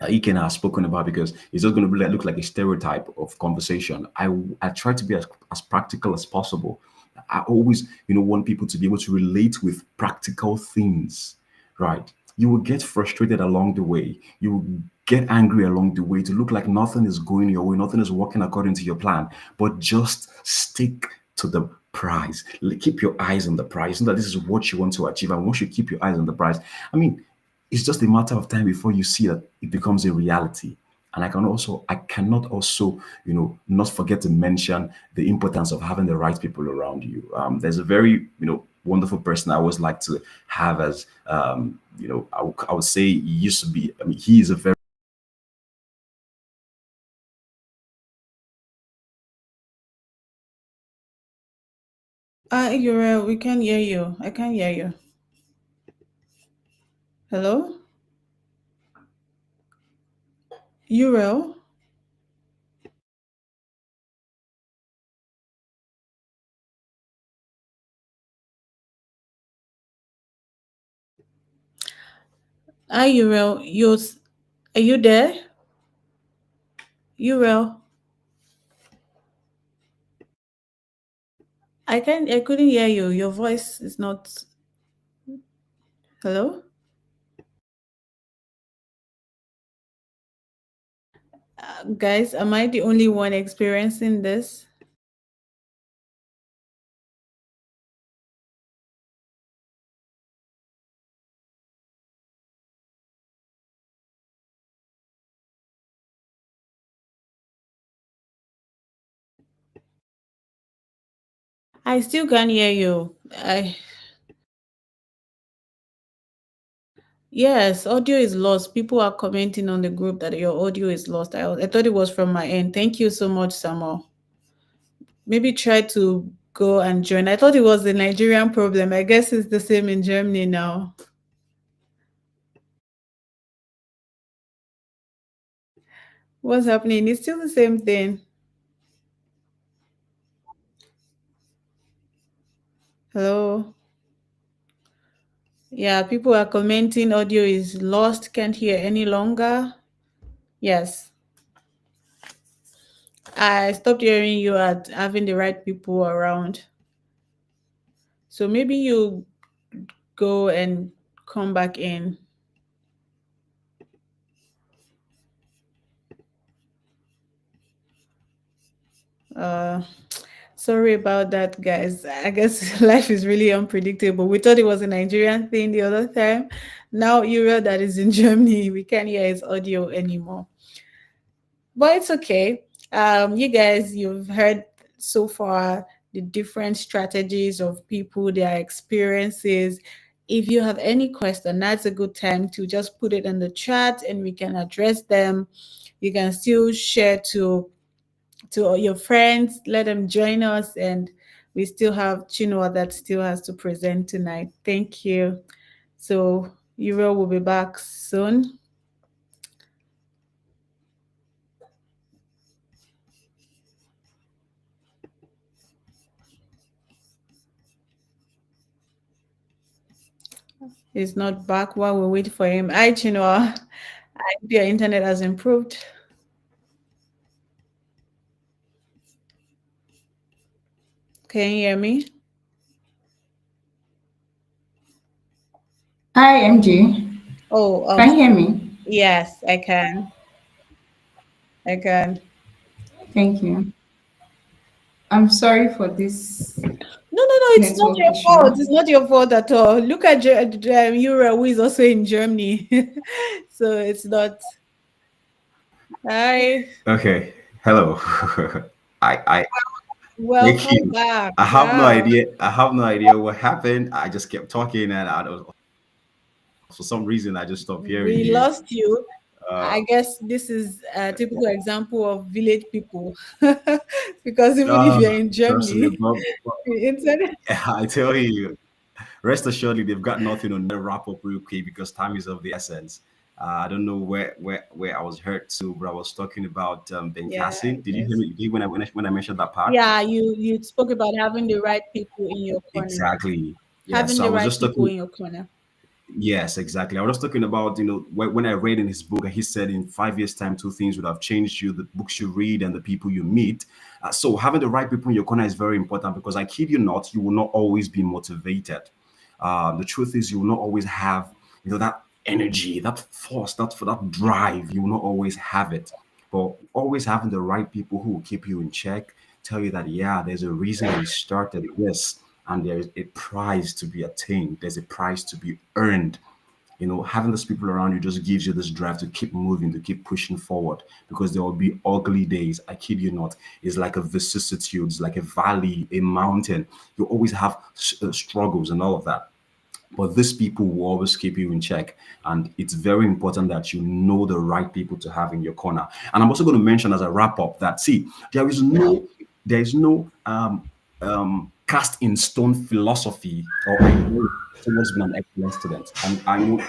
Iken has spoken about because it's just going to be look like a stereotype of conversation. I try to be as practical as possible. I always, want people to be able to relate with practical things, right? You will get frustrated along the way. You will get angry along the way to look like nothing is going your way, nothing is working according to your plan. But just stick to the prize. Keep your eyes on the prize. Know that this is what you want to achieve. And once you keep your eyes on the prize, I mean, it's just a matter of time before you see that it becomes a reality. And I cannot also, not forget to mention the importance of having the right people around you. There's a very, wonderful person I always like to have as, I would say he used to be, I mean, he is a very Uriel, we can hear you. I can hear you. Hello? Uriel? Hi, Uriel. Are you there? Uriel? I couldn't hear you. Your voice is not. Hello? Guys, am I the only one experiencing this? I still can't hear you. Yes, audio is lost. People are commenting on the group that your audio is lost. I thought it was from my end. Thank you so much, Samuel. Maybe try to go and join. I thought it was the Nigerian problem. I guess it's the same in Germany now. What's happening? It's still the same thing. Hello? Yeah, people are commenting audio is lost, can't hear any longer. Yes. I stopped hearing you at having the right people around. So maybe you go and come back in. Uh Sorry about that, guys. I guess life is really unpredictable. We thought it was a Nigerian thing the other time. Now Uriel that is in Germany, we can't hear his audio anymore. But it's okay. You guys, you've heard so far the different strategies of people, their experiences. If you have any question, that's a good time to just put it in the chat and we can address them. You can still share to your friends, let them join us, and we still have Chinua that still has to present tonight. Thank you. So Euro will be back soon. He's not back while we wait for him. Hi, Chinua. I hope your internet has improved. Can you hear me? Hi, MJ. Oh, Can you hear me? yes, I can. I can. Thank you. I'm sorry for this No, it's not network your fault. issue. It's not your fault at all. Look at Euro, who is also in Germany. So it's not. Hi, Okay. Hello. I thank welcome you. back. I have no Wow. idea. I have no idea what happened. I just kept talking, and for some reason I just stopped hearing We you. lost you. Uh, I guess this is a typical example of village people. Because even if uh you're in Personally, Germany, the internet. I tell you, rest assuredly, they've got nothing on their wrap up real quick because time is of the essence. I don't know where I was hurt to, but I was talking about Ben Yeah, I Did you hear guess. me? Did you when I mentioned that part? Yeah, you spoke about having the right people in your corner. Exactly. Yeah. Having So I the was right just people talking. in your corner. Yes, exactly. I was talking about, when I read in his book, he said in 5 years' time, two things would have changed you: the books you read and the people you meet. So having the right people in your corner is very important because I kid you not, you will not always be motivated. The truth is, you will not always have, that energy, that force, that drive. You will not always have it. But always having the right people who will keep you in check, tell you that, yeah, there's a reason we started this, and there is a prize to be attained. There's a prize to be earned. Having those people around you just gives you this drive to keep moving, to keep pushing forward, because there will be ugly days. I kid you not. It's like a vicissitude, it's like a valley, a mountain. You always have struggles and all of that. But these people will always keep you in check. And it's very important that you know the right people to have in your corner. And I'm also going to mention as a wrap up that, see, there is no cast in stone philosophy or idea towards being an excellent student. And I know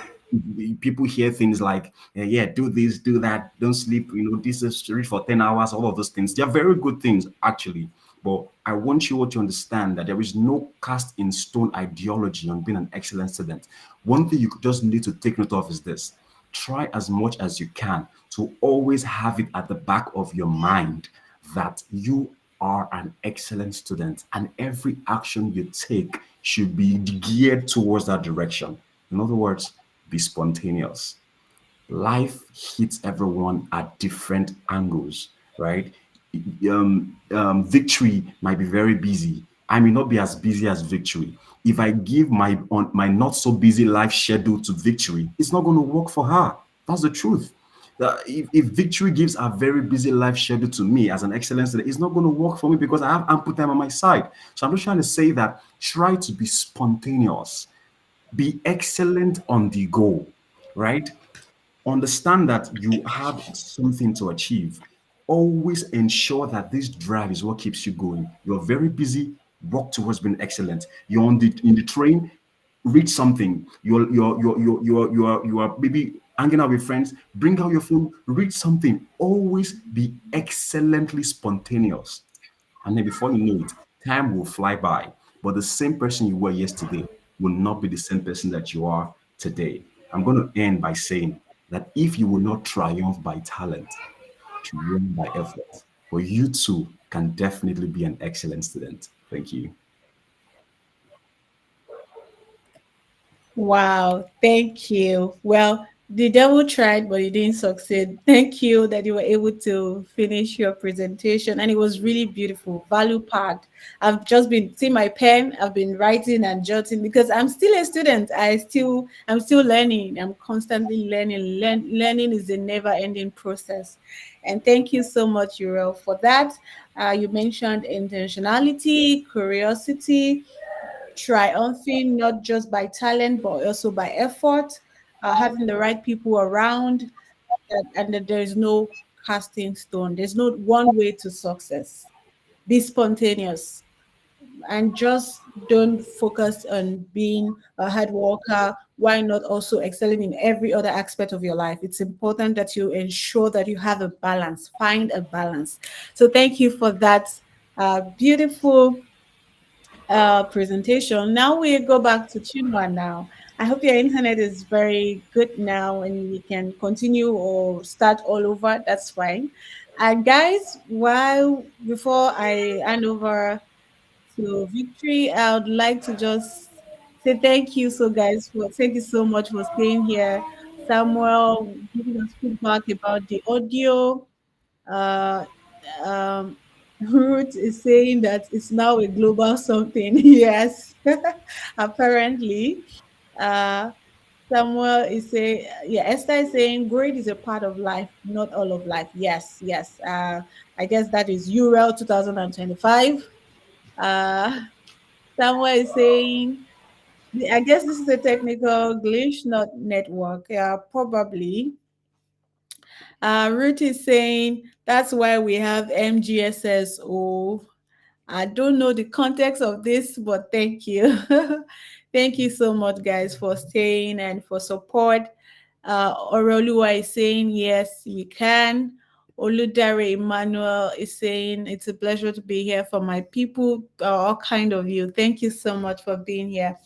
people hear things like, yeah, do this, do that, don't sleep, this is read for 10 hours, all of those things. They're very good things, actually. But I want you all to understand that there is no cast in stone ideology on being an excellent student. One thing you just need to take note of is this: try as much as you can to always have it at the back of your mind that you are an excellent student, and every action you take should be geared towards that direction. In other words, be spontaneous. Life hits everyone at different angles, right? Victory might be very busy. I may not be as busy as Victory. If I give my not so busy life schedule to Victory, it's not going to work for her. That's the truth. If Victory gives a very busy life schedule to me as an excellent student, it's not going to work for me because I have ample time on my side. So I'm just trying to say that try to be spontaneous, be excellent on the go, right? Understand that you have something to achieve. Always ensure that this drive is what keeps you going. You're very busy, work towards being excellent. You're in the train, read something. You are maybe hanging out with friends, bring out your phone, read something. Always be excellently spontaneous. And then before you know it, time will fly by. But the same person you were yesterday will not be the same person that you are today. I'm going to end by saying that if you will not triumph by talent, triumph by effort. But you too can definitely be an excellent student. Thank you. Wow, thank you. Well, the devil tried, but he didn't succeed. Thank you that you were able to finish your presentation, and it was really beautiful, value packed. I've just been seeing my pen. I've been writing and jotting because I'm still a student. I'm still learning. I'm constantly learning. Learning is a never-ending process, And thank you so much, Uriel, for that. You mentioned intentionality, curiosity, triumphing not just by talent but also by effort, having the right people around, and that there is no casting stone. There's no one way to success. Be spontaneous and just don't focus on being a hard worker. Why not also excelling in every other aspect of your life? It's important that you ensure that you have a balance, find a balance. So thank you for that beautiful presentation. Now we go back to Chinua now. I hope your internet is very good now and we can continue or start all over. That's fine. And guys, while before I hand over to Victory, I would like to just say thank you. So guys, thank you so much for staying here. Samuel giving us feedback about the audio. Uh, um, Ruth is saying that it's now a global something. Yes, apparently. Uh, Samuel is saying, yeah, Esther is saying grade is a part of life, not all of life. Yes, yes. I guess that is Uriel 2025. Uh, Samuel is saying, I guess this is a technical glitch, not network. Yeah, probably. Ruth is saying that's why we have MGSS. Oh, I don't know the context of this, but thank you. Thank you so much, guys, for staying and for support. Orolua is saying, yes, we can. Oludare Emmanuel is saying, it's a pleasure to be here for my people, all kind of you. Thank you so much for being here.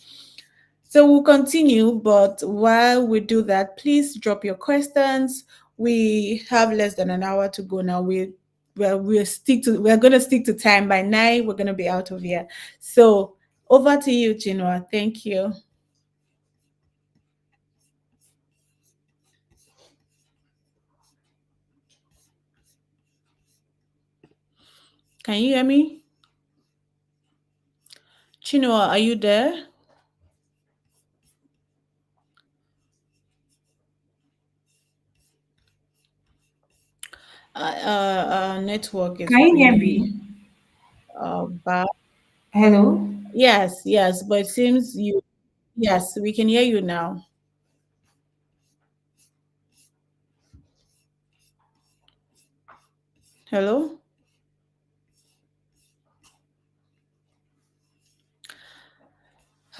So we'll continue, but while we do that, please drop your questions. We have less than an hour to go now. We're gonna stick to time. By 9, we're gonna be out of here. So over to you, Chinua. Thank you. Can you hear me? Chinua, are you there? Network is Can you hear really me? bad. Hello? Yes, yes, but it seems you. Yes, we can hear you now. Hello.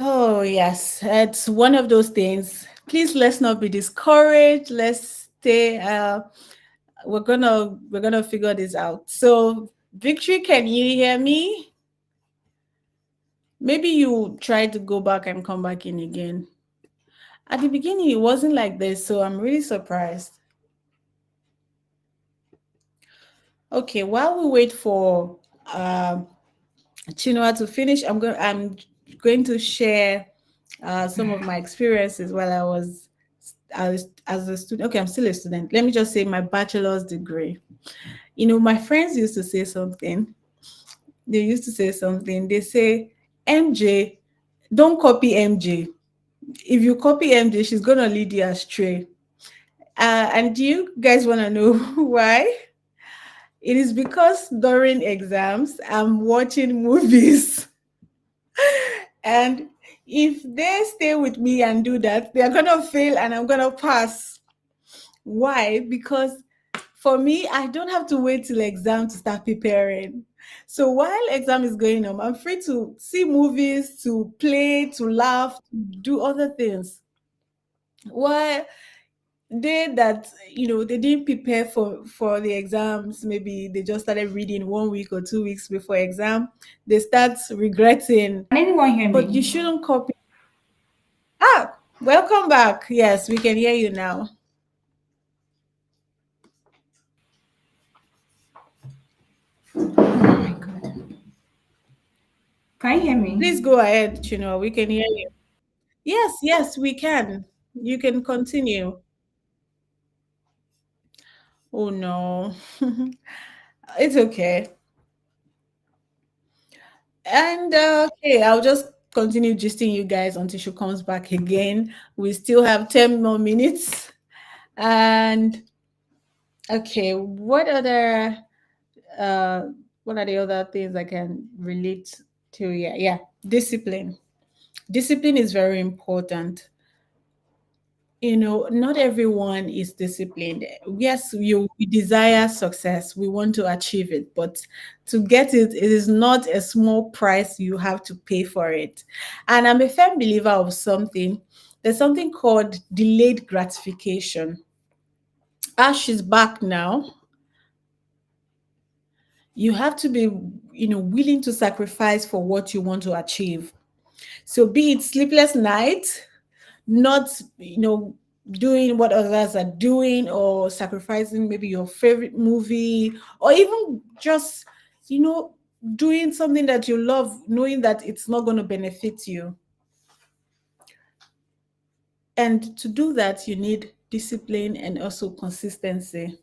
Oh, yes, it's one of those things. Please let's not be discouraged. Let's stay we're gonna figure this out. So, Victory, can you hear me? Maybe you try to go back and come back in again. At the beginning, it wasn't like this, so I'm really surprised. Okay, while we wait for Chinua to finish, I'm going to share some of my experiences while I was as a student. Okay, I'm still a student. Let me just say my bachelor's degree. My friends used to say something. They used to say something. They say, MJ, don't copy MJ. If you copy MJ, she's gonna lead you astray. And do you guys want to know why? It is because during exams, I'm watching movies. And if they stay with me and do that, they're gonna fail and I'm gonna pass. Why? Because for me, I don't have to wait till exam to start preparing. So while exam is going on, I'm free to see movies, to play, to laugh, to do other things. Why they that they didn't prepare for the exams, maybe they just started reading 1 week or 2 weeks before exam, they start regretting. Can anyone hear But you me? shouldn't copy. Welcome back. Yes, we can hear you now. Oh my God. Can you hear Please me? go ahead, Chino. We can hear you. Yes, yes, we can. You can continue. Oh no. It's okay. And okay, I'll just continue gisting you guys until she comes back again. We still have 10 more minutes. And Okay, uh what are the other things I can relate to? Yeah, discipline. Discipline is very important. Not everyone is disciplined. Yes, we desire success, we want to achieve it, but to get it, it is not a small price you have to pay for it. And I'm a firm believer of something. There's something called delayed gratification. Ash is back now. You have to be, willing to sacrifice for what you want to achieve. So be it sleepless nights, not doing what others are doing, or sacrificing maybe your favorite movie, or even just you know doing something that you love, knowing that it's not going to benefit you. And to do that, you need discipline and also consistency.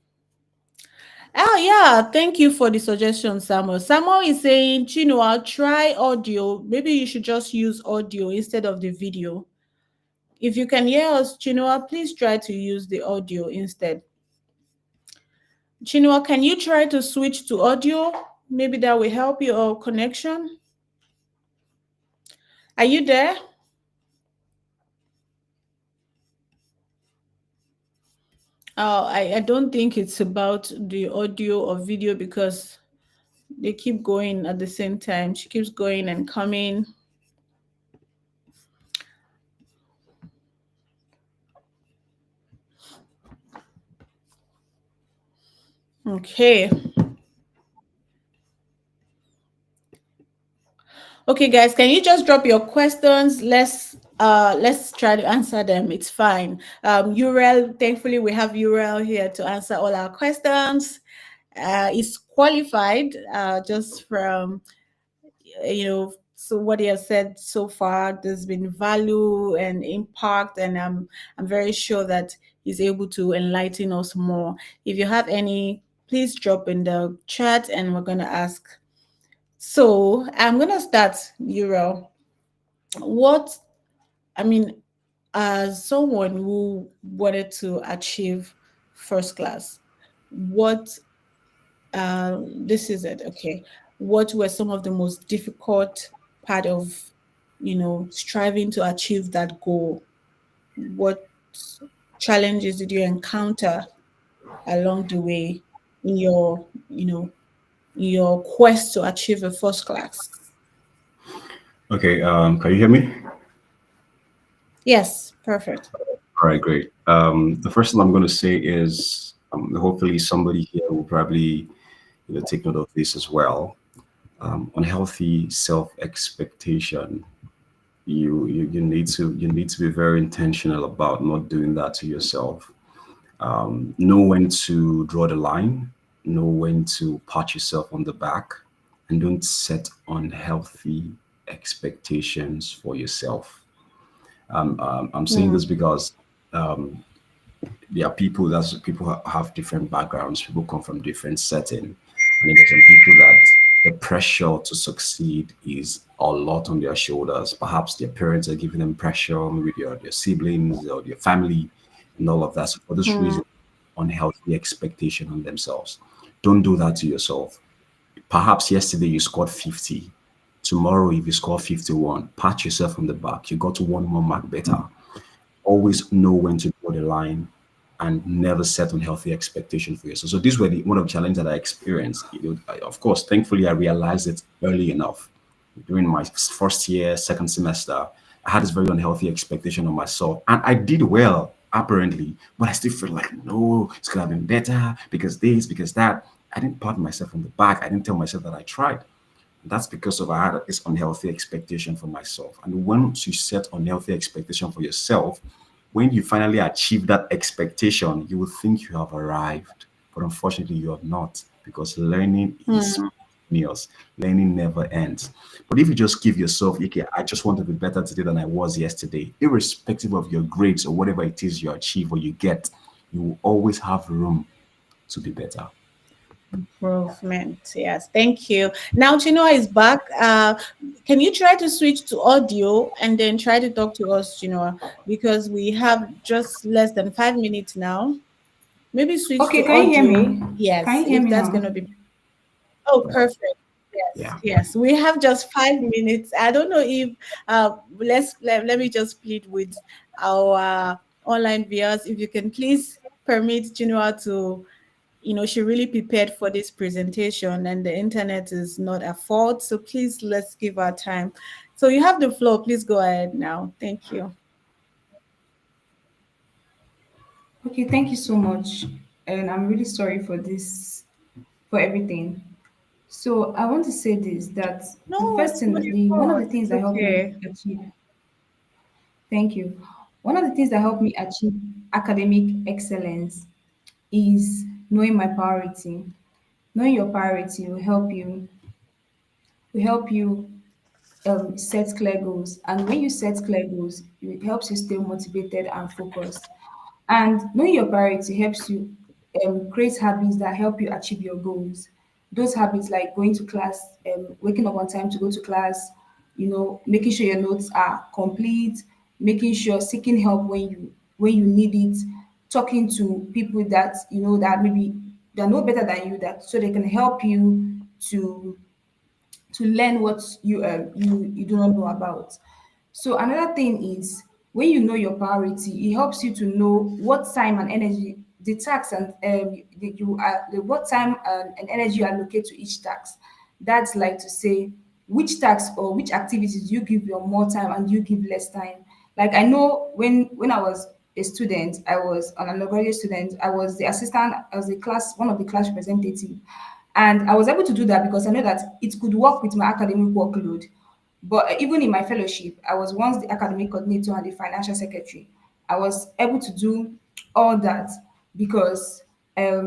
Oh yeah, thank you for the suggestion, Samuel. Samuel is saying, I'll try audio. Maybe you should just use audio instead of the video. If you can hear us, Chinua, please try to use the audio instead. Chinua, can you try to switch to audio? Maybe that will help your connection. Are you there? Oh, I don't think it's about the audio or video because they keep going at the same time. She keeps going and coming. Okay. Okay, guys, can you just drop your questions? Let's try to answer them. It's fine. Uriel, thankfully we have Uriel here to answer all our questions. Is qualified just from so what he has said so far. There's been value and impact, and I'm very sure that he's able to enlighten us more. If you have any, please drop in the chat and we're going to ask. So I'm going to start, Uriel. What, I mean, as someone who wanted to achieve first class, what, this is it, okay. What were some of the most difficult part of, striving to achieve that goal? What challenges did you encounter along the way in your quest to achieve a first class? Okay, can you hear me? Yes, perfect. All right, great. The first thing I'm going to say is hopefully somebody here will probably take note of this as well. Unhealthy self-expectation. You need to be very intentional about not doing that to yourself. Know when to draw the line, know when to pat yourself on the back, and don't set unhealthy expectations for yourself. I'm saying this because there are people have different backgrounds. People come from different setting, and then there's some people that the pressure to succeed is a lot on their shoulders. Perhaps their parents are giving them pressure, maybe their siblings or their family, and all of that. So for this reason, unhealthy expectation on themselves. Don't do that to yourself. Perhaps yesterday you scored 50. Tomorrow, if you score 51, pat yourself on the back. You got to one more mark better. Always know when to draw the line and never set unhealthy expectation for yourself. So these were one of the challenges that I experienced. Of course, thankfully, I realized it early enough. During my first year, second semester, I had this very unhealthy expectation on myself, and I did well apparently, but I still feel like no, it's gonna have been better because this, because that. I didn't pat myself on the back. I didn't tell myself that I tried. That's because of I had this unhealthy expectation for myself. And once you set unhealthy expectation for yourself, when you finally achieve that expectation, you will think you have arrived. But unfortunately, you have not, because learning is continuous. Learning never ends. But if you just give yourself, okay, I just want to be better today than I was yesterday, irrespective of your grades or whatever it is you achieve or you get, you will always have room to be better. Improvement. Yes, thank you. Now Chinua is back. Can you try to switch to audio and then try to talk to us, Chinua, because we have just less than 5 minutes now. Maybe switch Okay, to can you hear audio. me? Can Yes, you hear if me that's now? gonna be. Oh, perfect. Yes, Yeah. yes. We have just 5 minutes. I don't know if let me just plead with our online viewers if you can please permit Chinua to, she really prepared for this presentation and the internet is not at fault. So please let's give her time. So you have the floor. Please go ahead now. Thank you. Okay, thank you so much. And I'm really sorry for this, for everything. So I want to say this that the No, first it's not thing, your one of the fault. things It's that helped me okay. achieve, thank you. One of the things that helped me achieve academic excellence is knowing my priority. Knowing your priority will help you set clear goals. And when you set clear goals, it helps you stay motivated and focused. And knowing your priority helps you create habits that help you achieve your goals. Those habits like going to class, waking up on time to go to class, making sure your notes are complete, making sure seeking help when you need it, talking to people that you know that maybe they're no better than you, that so they can help you to learn what you do not know about. So another thing is when you know your priority, it helps you to know what time and energy the task and what time and energy you allocate to each task. That's like to say which tasks or which activities you give your more time and you give less time. Like I know when I was a student, I was an undergraduate student, I was the assistant, I was the class one of the class representative. And I was able to do that because I know that it could work with my academic workload. But even in my fellowship, I was once the academic coordinator and the financial secretary. I was able to do all that because I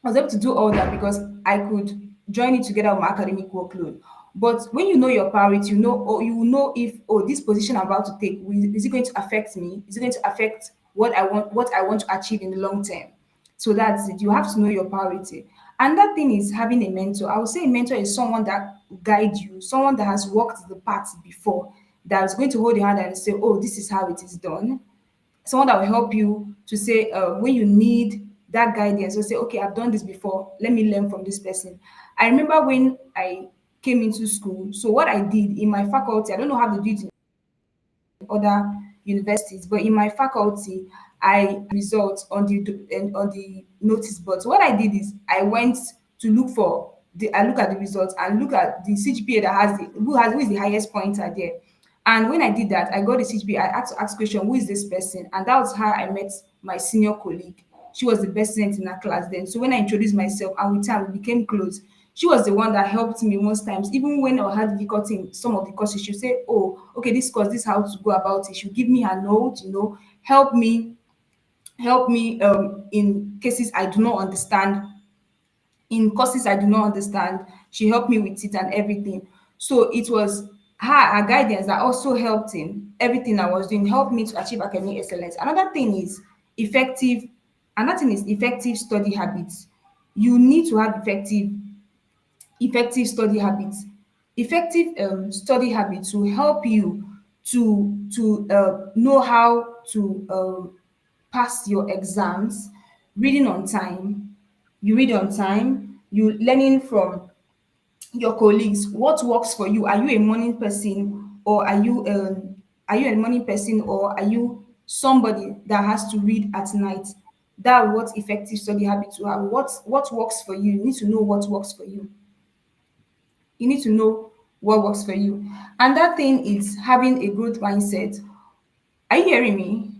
was able to do all that because I could join it together with my academic workload. But when you know your priority, you will know if this position I'm about to take is it going to affect me? Is it going to affect what I want to achieve in the long term? So that's it. You have to know your priority. And that thing is having a mentor. I would say a mentor is someone that guides you, someone that has walked the path before, that is going to hold your hand and say, "Oh, this is how it is done." Someone that will help you to say when you need that guidance, you say, "Okay, I've done this before. Let me learn from this person." I remember when I came into school. So what I did in my faculty, I don't know how to do it in other universities, but in my faculty, I results on the notice board. So what I did is I went to look for I look at the results and look at the CGPA that has who is the highest pointer there. And when I did that, I got the CGPA. I had to ask question, who is this person? And that was how I met my senior colleague. She was the best student in her class then. So when I introduced myself and with time we became close, she was the one that helped me most times. Even when I had difficulty in some of the courses, she'd say, "Oh, okay, this course, this is how to go about it." She'll give me her note, help me in cases I do not understand, in courses I do not understand. She helped me with it and everything. So it was her guidance that also helped in everything I was doing, helped me to achieve academic excellence. Effective, another thing is effective study habits. You need to have effective study habits. Effective study habits will help you to know how to pass your exams, reading on time. You read on time. You learning from your colleagues. What works for you? Are you a morning person, or are you a morning person, or are you somebody that has to read at night? That what effective study habits you have. What works for you? You need to know what works for you. You need to know what works for you. And that thing is having a growth mindset. Are you hearing me?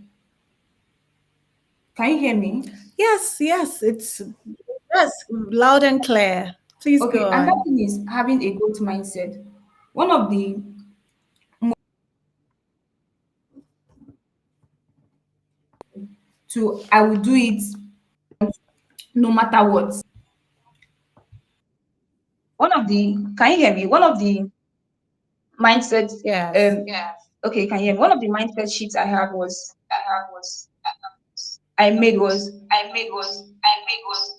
Can you hear me? Yes, yes, it's yes, loud and clear. Please Okay, go and that on. thing is having a growth mindset. One of the I will do it no matter what. One of the Can you hear me? One of the mindset Yes. okay, can you hear me? One of the mindset sheets I made was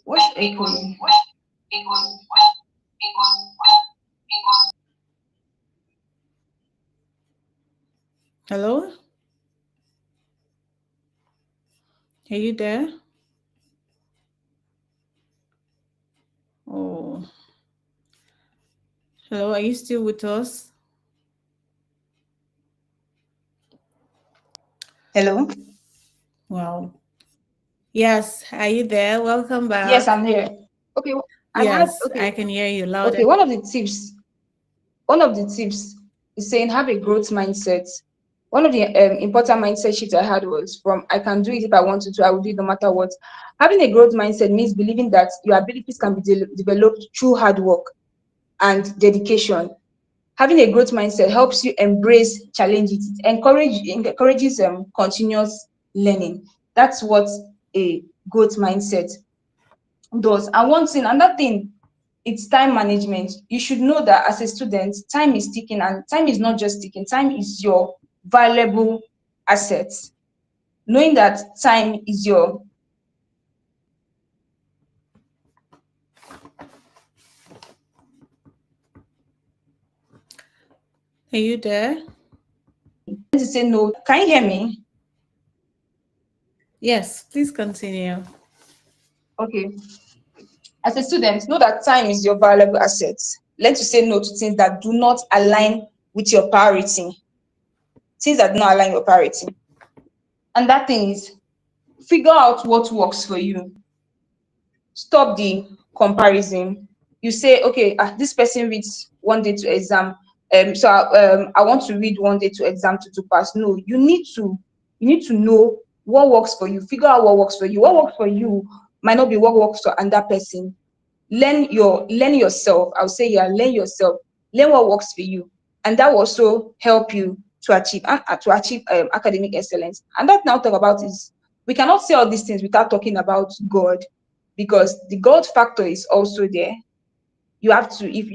what's echoing? Hello? Are you there? Hello, are you still with us? Hello? Wow. Yes, are you there? Welcome Yes, back. I'm here. Okay, Yes, I can hear you loud okay, and one of the tips is saying have a growth mindset. One of the important mindset shifts I had was from I can do it if I want to, I will do it no matter what. Having a growth mindset means believing that your abilities can be developed through hard work and dedication. Having a growth mindset helps you embrace challenges. It encourages continuous learning. That's what a growth mindset does. And another thing, it's time management. You should know that as a student, time is ticking, and time is not just ticking, time is your valuable asset. Knowing that time is your are you there? to say no. Can you hear me? Yes, please continue. Okay. As a student, know that time is your valuable asset. Learn to say no to things that do not align with your priority. Things that do not align your priority. And that thing is figure out what works for you. Stop the comparison. You say, okay, this person reads one day to exam. I want to read one day to exam to pass. No, you need to know what works for you. Figure out what works for you. What works for you might not be what works for another person. Learn yourself. I'll say learn yourself. Learn what works for you, and that will also help you to achieve academic excellence. And that now talk about is we cannot say all these things without talking about God, because the God factor is also there. You have to, if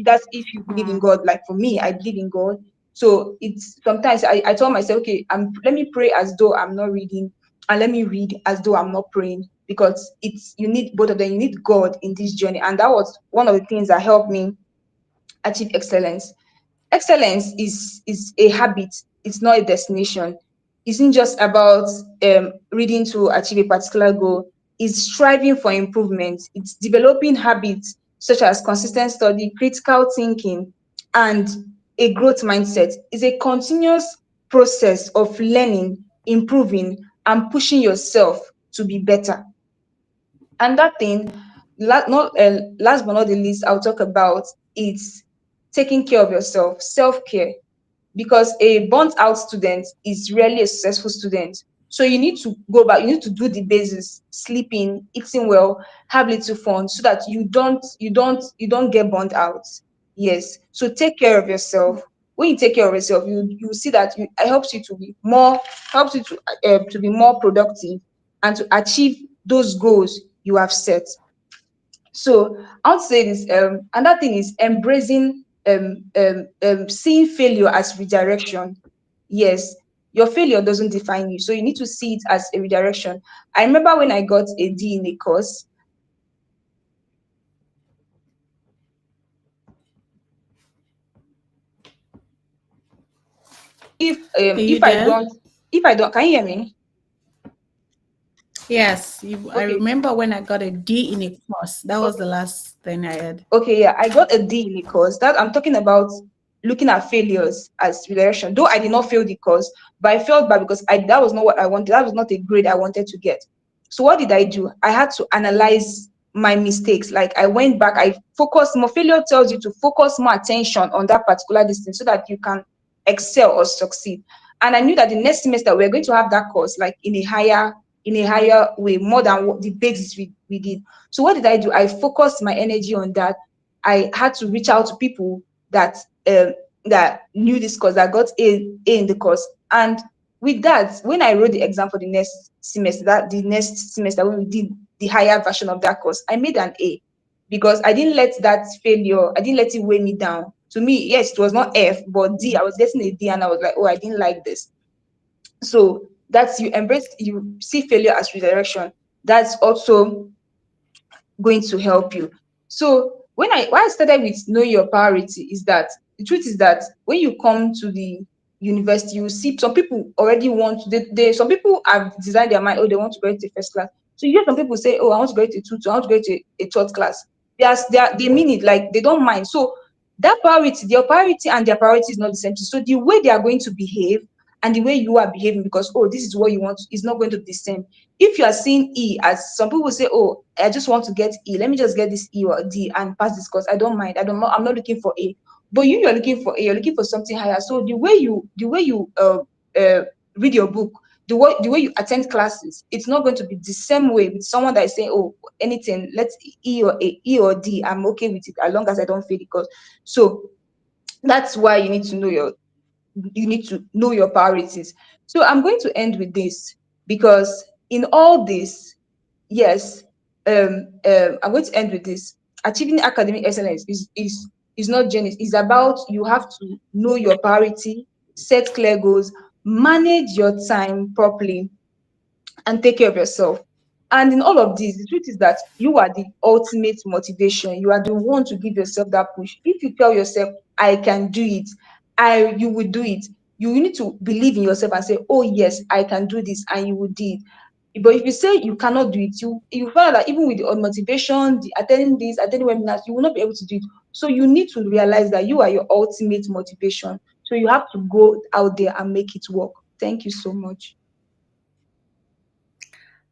you believe in Mm. God, like for me, I believe in God. So it's sometimes I tell myself, okay, let me pray as though I'm not reading, and let me read as though I'm not praying, because it's you need both of them. You need God in this journey, and that was one of the things that helped me achieve excellence. Excellence is a habit. It's not a destination. It isn't just about reading to achieve a particular goal. It's striving for improvement. It's developing habits such as consistent study, critical thinking, and a growth mindset. It's a continuous process of learning, improving, and pushing yourself to be better. And that thing, last but not the least, I'll talk about is taking care of yourself, self-care, because a burnt out student is rarely a successful student. So you need to go back, you need to do the basics, sleeping, eating well, have little fun, so that you don't get burnt out. Yes. So take care of yourself. When you take care of yourself, you see that it helps you to be more helps you to be more productive and to achieve those goals you have set. So I would say this. Another thing is embracing seeing failure as redirection. Yes, your failure doesn't define you, so you need to see it as a redirection. I remember when I got a D in a course. If Are you if I there? don't if I don't can you hear me? Yes, I Okay, remember when I got a D in a course. That was the last thing I had. okay, yeah, I got a D in the course. That I'm talking about looking at failures as redirection. Though I did not fail the course, but I felt bad because that was not what I wanted. That was not a grade I wanted to get. So what did I do? I had to analyze my mistakes. Like I went back, I focused more. Failure tells you to focus more attention on that particular distance so that you can excel or succeed. And I knew that the next semester we are going to have that course like in a higher way, more than what the basics we did. So what did I do? I focused my energy on that. I had to reach out to people that that knew this course, that got A in the course. And with that, when I wrote the exam for the next semester when we did the higher version of that course, I made an A, because I didn't let that failure, I didn't let it weigh me down. To me, yes, it was not F, but D. I was getting a D, and I was like, oh, I didn't like this. So that's you see failure as redirection. That's also going to help you. So why I started with know your priority is that the truth is that when you come to the university, you see some people already some people have designed their mind, oh, they want to go to first class. So you hear some people say, oh, I want to go to two, I want to go to a third class. They mean it, like they don't mind. So that priority, your priority and their priority is not the same. So the way they are going to behave and the way you are behaving, because oh, this is what you want, is not going to be the same. If you are seeing E, as some people say, oh, I just want to get E, let me just get this E or D and pass this course. I don't mind. I'm not looking for A. But you're looking for A, you're looking for something higher. So the way you read your book, the way you attend classes, it's not going to be the same way with someone that is saying, oh, anything, let's E or D, I'm okay with it as long as I don't fail the course. So that's why you need to know your priorities. So I'm going to end with this, because in all this, yes, I'm going to end with this. Achieving academic excellence is not journey. It's about, you have to know your priority, set clear goals, manage your time properly, and take care of yourself. And in all of this, the truth is that you are the ultimate motivation. You are the one to give yourself that push. If you tell yourself, I can do it, you will do it. You need to believe in yourself and say, oh yes, I can do this, and you will do it. But if you say you cannot do it, you find that even with the motivation, the attending this, attending webinars, you will not be able to do it. So you need to realize that you are your ultimate motivation. So you have to go out there and make it work. Thank you so much.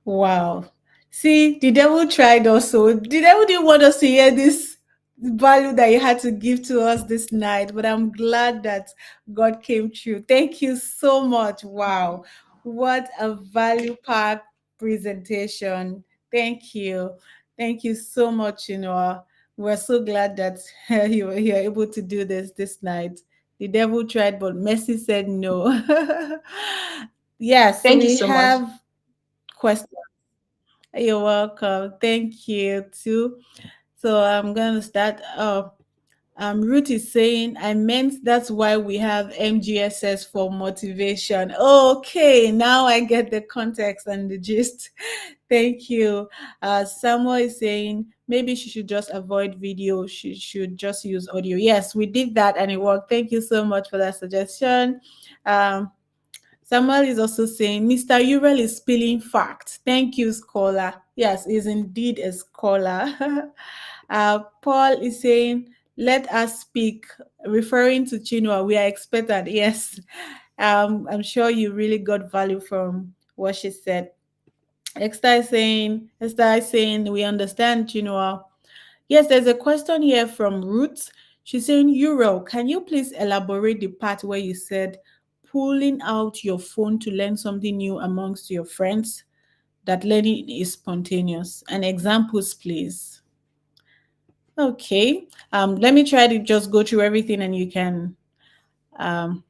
Wow. See, the devil tried also. The devil didn't want us to hear this value that you had to give to us this night, but I'm glad that God came through. Thank you so much. Wow. What a value packed presentation. Thank you. Thank you so much, Chinua. We're so glad that you're able to do this night. The devil tried, but Mercy said no. Yes, Thank you we so much. have questions. You're welcome. Thank you too. So I'm gonna start. Ruth is saying, I meant that's why we have MGSS for motivation. Okay, now I get the context and the gist. Thank you. Samuel is saying maybe she should just avoid video. She should just use audio. Yes, we did that and it worked. Thank you so much for that suggestion. Um, Samuel is also saying, Mr. Urel is spilling facts. Thank you, scholar. Yes, is indeed a scholar. Paul is saying, let us speak, referring to Chinua. We are expectant. Yes. I'm sure you really got value from what she said. Esther is saying, we understand, Chinua. Yes, there's a question here from Ruth. She's saying, Euro, can you please elaborate the part where you said pulling out your phone to learn something new amongst your friends, that learning is spontaneous? And examples, please. Okay. Let me try to just go through everything and um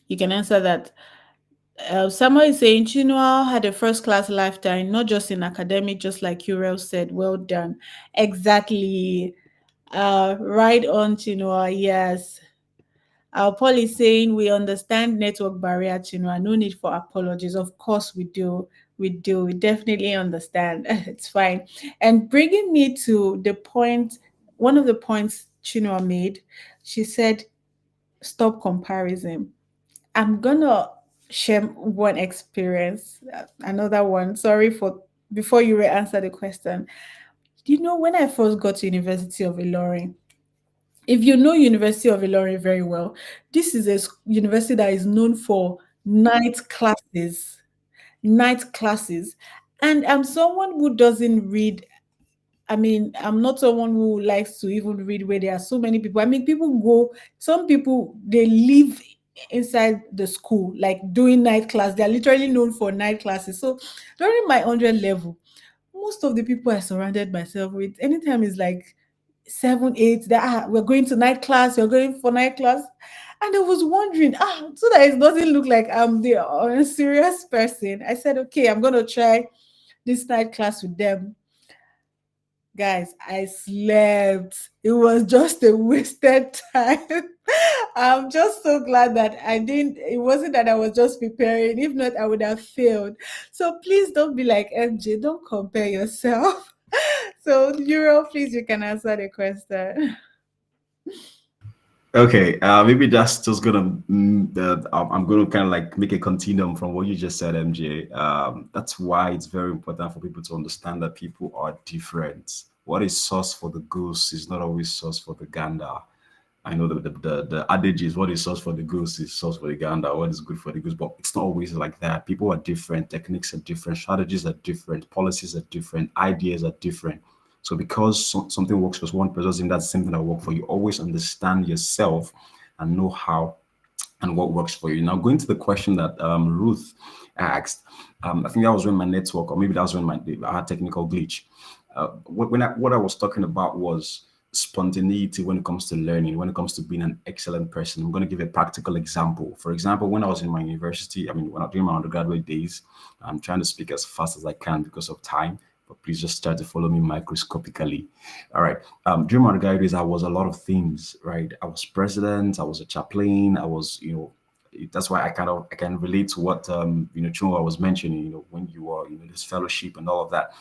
you can answer that. Someone is saying Chinua had a first class lifetime, not just in academic, just like Uriel said. Well done. Exactly. Right on, Chinua. Yes. Paul is saying we understand network barrier, Chinua. No need for apologies. Of course we do. We do. We definitely understand. It's fine. And bringing me to the point, one of the points Chinua made, she said, stop comparison. I'm gonna share one experience, another one. Sorry for before you answer the question. You know, when I first got to University of Ilorin, if you know University of Ilorin very well, this is a university that is known for night classes. And I'm someone who doesn't read. I mean, I'm not someone who likes to even read where there are so many people. I mean, some people, they live inside the school, like doing night class. They're literally known for night classes. So during my 100 level, most of the people I surrounded myself with, anytime it's like 7, 8, that we're going to night class, we're going for night class. And I was wondering, so that it doesn't look like I'm the serious person. I said, okay, I'm gonna try this night class with them. Guys, I slept. It was just a wasted time. I'm just so glad that I didn't, it wasn't that I was just preparing. If not, I would have failed. So please don't be like MJ. Don't compare yourself. So, Euro, please, you can answer the question. Okay, maybe that's just gonna. I'm gonna kind of like make a continuum from what you just said, MJ. That's why it's very important for people to understand that people are different. What is sauce for the goose is not always sauce for the gander. I know the adage is what is sauce for the goose is sauce for the gander, what is good for the goose, but it's not always like that. People are different, techniques are different, strategies are different, policies are different, ideas are different. So because something works for one person, doesn't mean that's the same thing that work for you. Always understand yourself and know how and what works for you. Now, going to the question that Ruth asked, I think that was when my network, or maybe that was when I had technical glitch. What I was talking about was spontaneity when it comes to learning, when it comes to being an excellent person. I'm going to give a practical example. For example, when I was in my university, I mean, when I was doing my undergraduate days, I'm trying to speak as fast as I can because of time. But please just try to follow me microscopically. All right. During my undergraduate days, I was a lot of things, right? I was president, I was a chaplain, I was, that's why I can relate to what Chunwa was mentioning, when you are, this fellowship and all of that.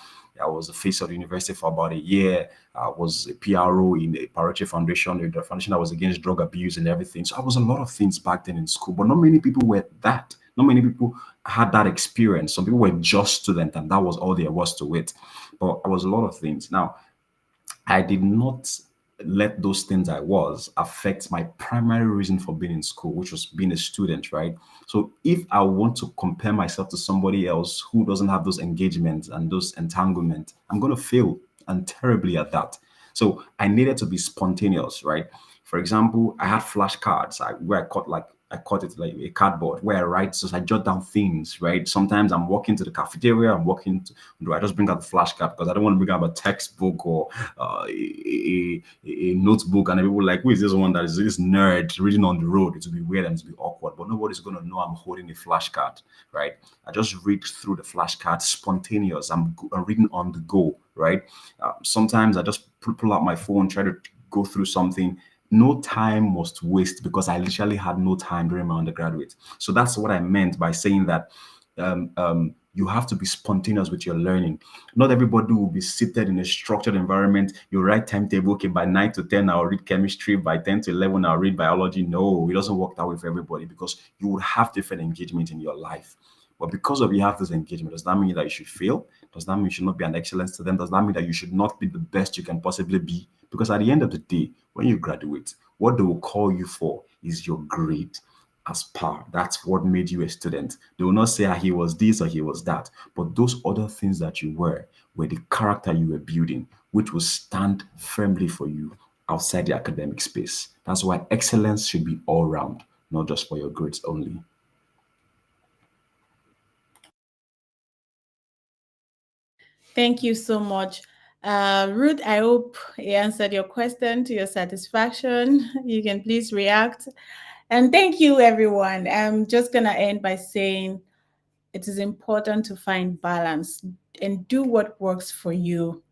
I was the face of the university for about a year. I was a PRO in a Parache Foundation, the foundation that was against drug abuse and everything. So I was a lot of things back then in school, but not many people were that. Not many people had that experience. Some people were just students, and that was all there was to it. But I was a lot of things. Now, I did not let those things I was affect my primary reason for being in school, which was being a student, right? So if I want to compare myself to somebody else who doesn't have those engagements and those entanglements, I'm going to fail and terribly at that. So I needed to be spontaneous, right? For example, I had flashcards where I cut it like a cardboard where I write, so I jot down things, right? Sometimes I'm walking to the cafeteria, do I just bring out the flashcard because I don't want to bring out a textbook or a notebook and people like, who is this one that is this nerd reading on the road? It will be weird and it will be awkward, but nobody's going to know I'm holding a flashcard, right? I just read through the flashcard, spontaneous. I'm reading on the go, right? Sometimes I just pull out my phone, try to go through something. No time must waste because I literally had no time during my undergraduate. So that's what I meant by saying that you have to be spontaneous with your learning. Not everybody will be seated in a structured environment. You write timetable, okay, by 9 to 10, I'll read chemistry. By 10 to 11, I'll read biology. No, it doesn't work that way for everybody because you will have different engagement in your life. But because of you have this engagement, does that mean that you should fail? Does that mean you should not be an excellent student? Does that mean that you should not be the best you can possibly be? Because at the end of the day, when you graduate, what they will call you for is your grade as par. That's what made you a student. They will not say he was this or he was that. But those other things that you were the character you were building, which will stand firmly for you outside the academic space. That's why excellence should be all round, not just for your grades only. Thank you so much. Ruth, I hope he answered your question to your satisfaction. You can please react. And thank you, everyone. I'm just going to end by saying it is important to find balance and do what works for you.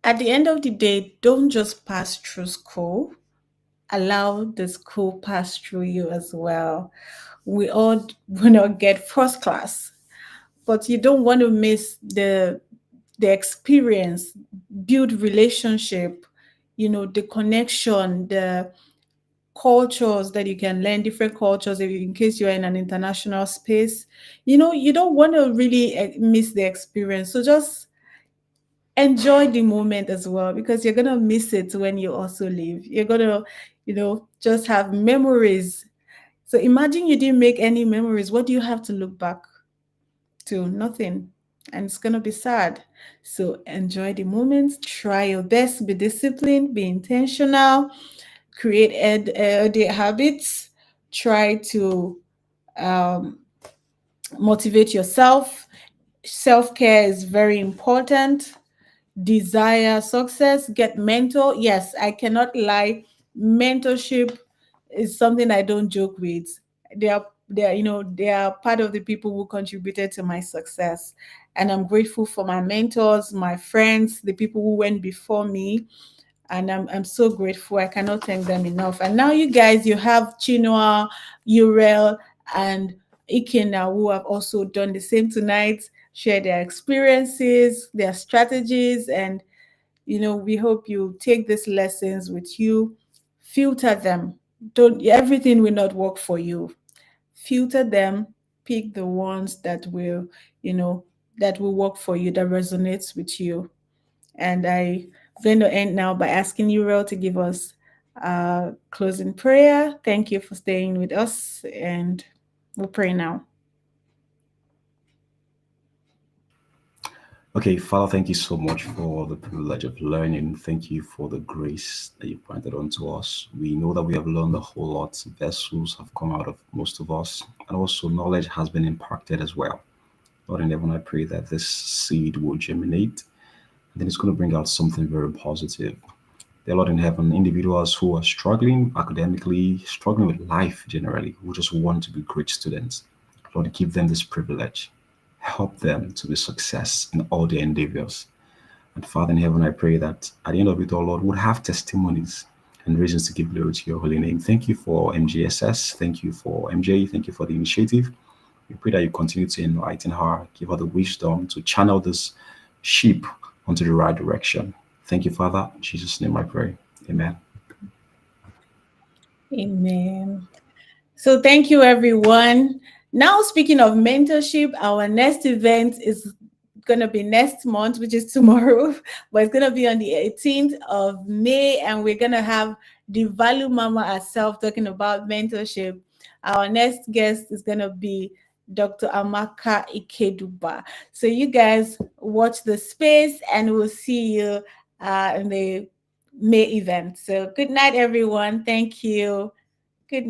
At the end of the day, don't just pass through school. Allow the school pass through you as well. We all want to get first class, but you don't want to miss the experience, build relationship, the connection, the cultures that you can learn, different cultures in case you're in an international space. You don't want to really miss the experience. So just enjoy the moment as well because you're going to miss it when you also leave. You're going to, just have memories. So imagine you didn't make any memories. What do you have to look back to? Nothing. And it's going to be sad. So enjoy the moment, try your best, be disciplined, be intentional, create healthy habits, try to um, motivate yourself. Self-care is very important. Desire success, get mentor. Yes, I cannot lie. Mentorship is something I don't joke with. They are part of the people who contributed to my success. And I'm grateful for my mentors, my friends, the people who went before me. And I'm so grateful. I cannot thank them enough. And now you guys, you have Chinua, Uriel, and Ikena who have also done the same tonight, share their experiences, their strategies, and we hope you take these lessons with you, filter them. Don't Everything will not work for you. Filter them, pick the ones that will, that will work for you, that resonates with you. And I'm going to end now by asking Uriel to give us closing prayer. Thank you for staying with us, and we'll pray now. Okay, Father, thank you so much for the privilege of learning. Thank you for the grace that you granted unto us. We know that we have learned a whole lot. Vessels have come out of most of us, and also knowledge has been impacted as well. Lord in heaven, I pray that this seed will germinate, and then it's going to bring out something very positive. Dear Lord in heaven, individuals who are struggling academically, struggling with life generally, who just want to be great students, Lord, give them this privilege. Help them to be success in all their endeavors. And Father in heaven, I pray that at the end of it all, Lord, would have testimonies and reasons to give glory to your holy name. Thank you for MGSS. Thank you for MJ. Thank you for the initiative. We pray that you continue to enlighten her, give her the wisdom to channel this sheep onto the right direction. Thank you, Father. In Jesus' name I pray. Amen. Amen. So thank you, everyone. Now, speaking of mentorship, our next event is going to be next month, which is tomorrow, but it's going to be on the 18th of May, and we're going to have the Value Mama herself talking about mentorship. Our next guest is going to be Dr. Amaka Ikeduba. So you guys watch the space, and we'll see you in the May event. So good night, everyone. Thank you.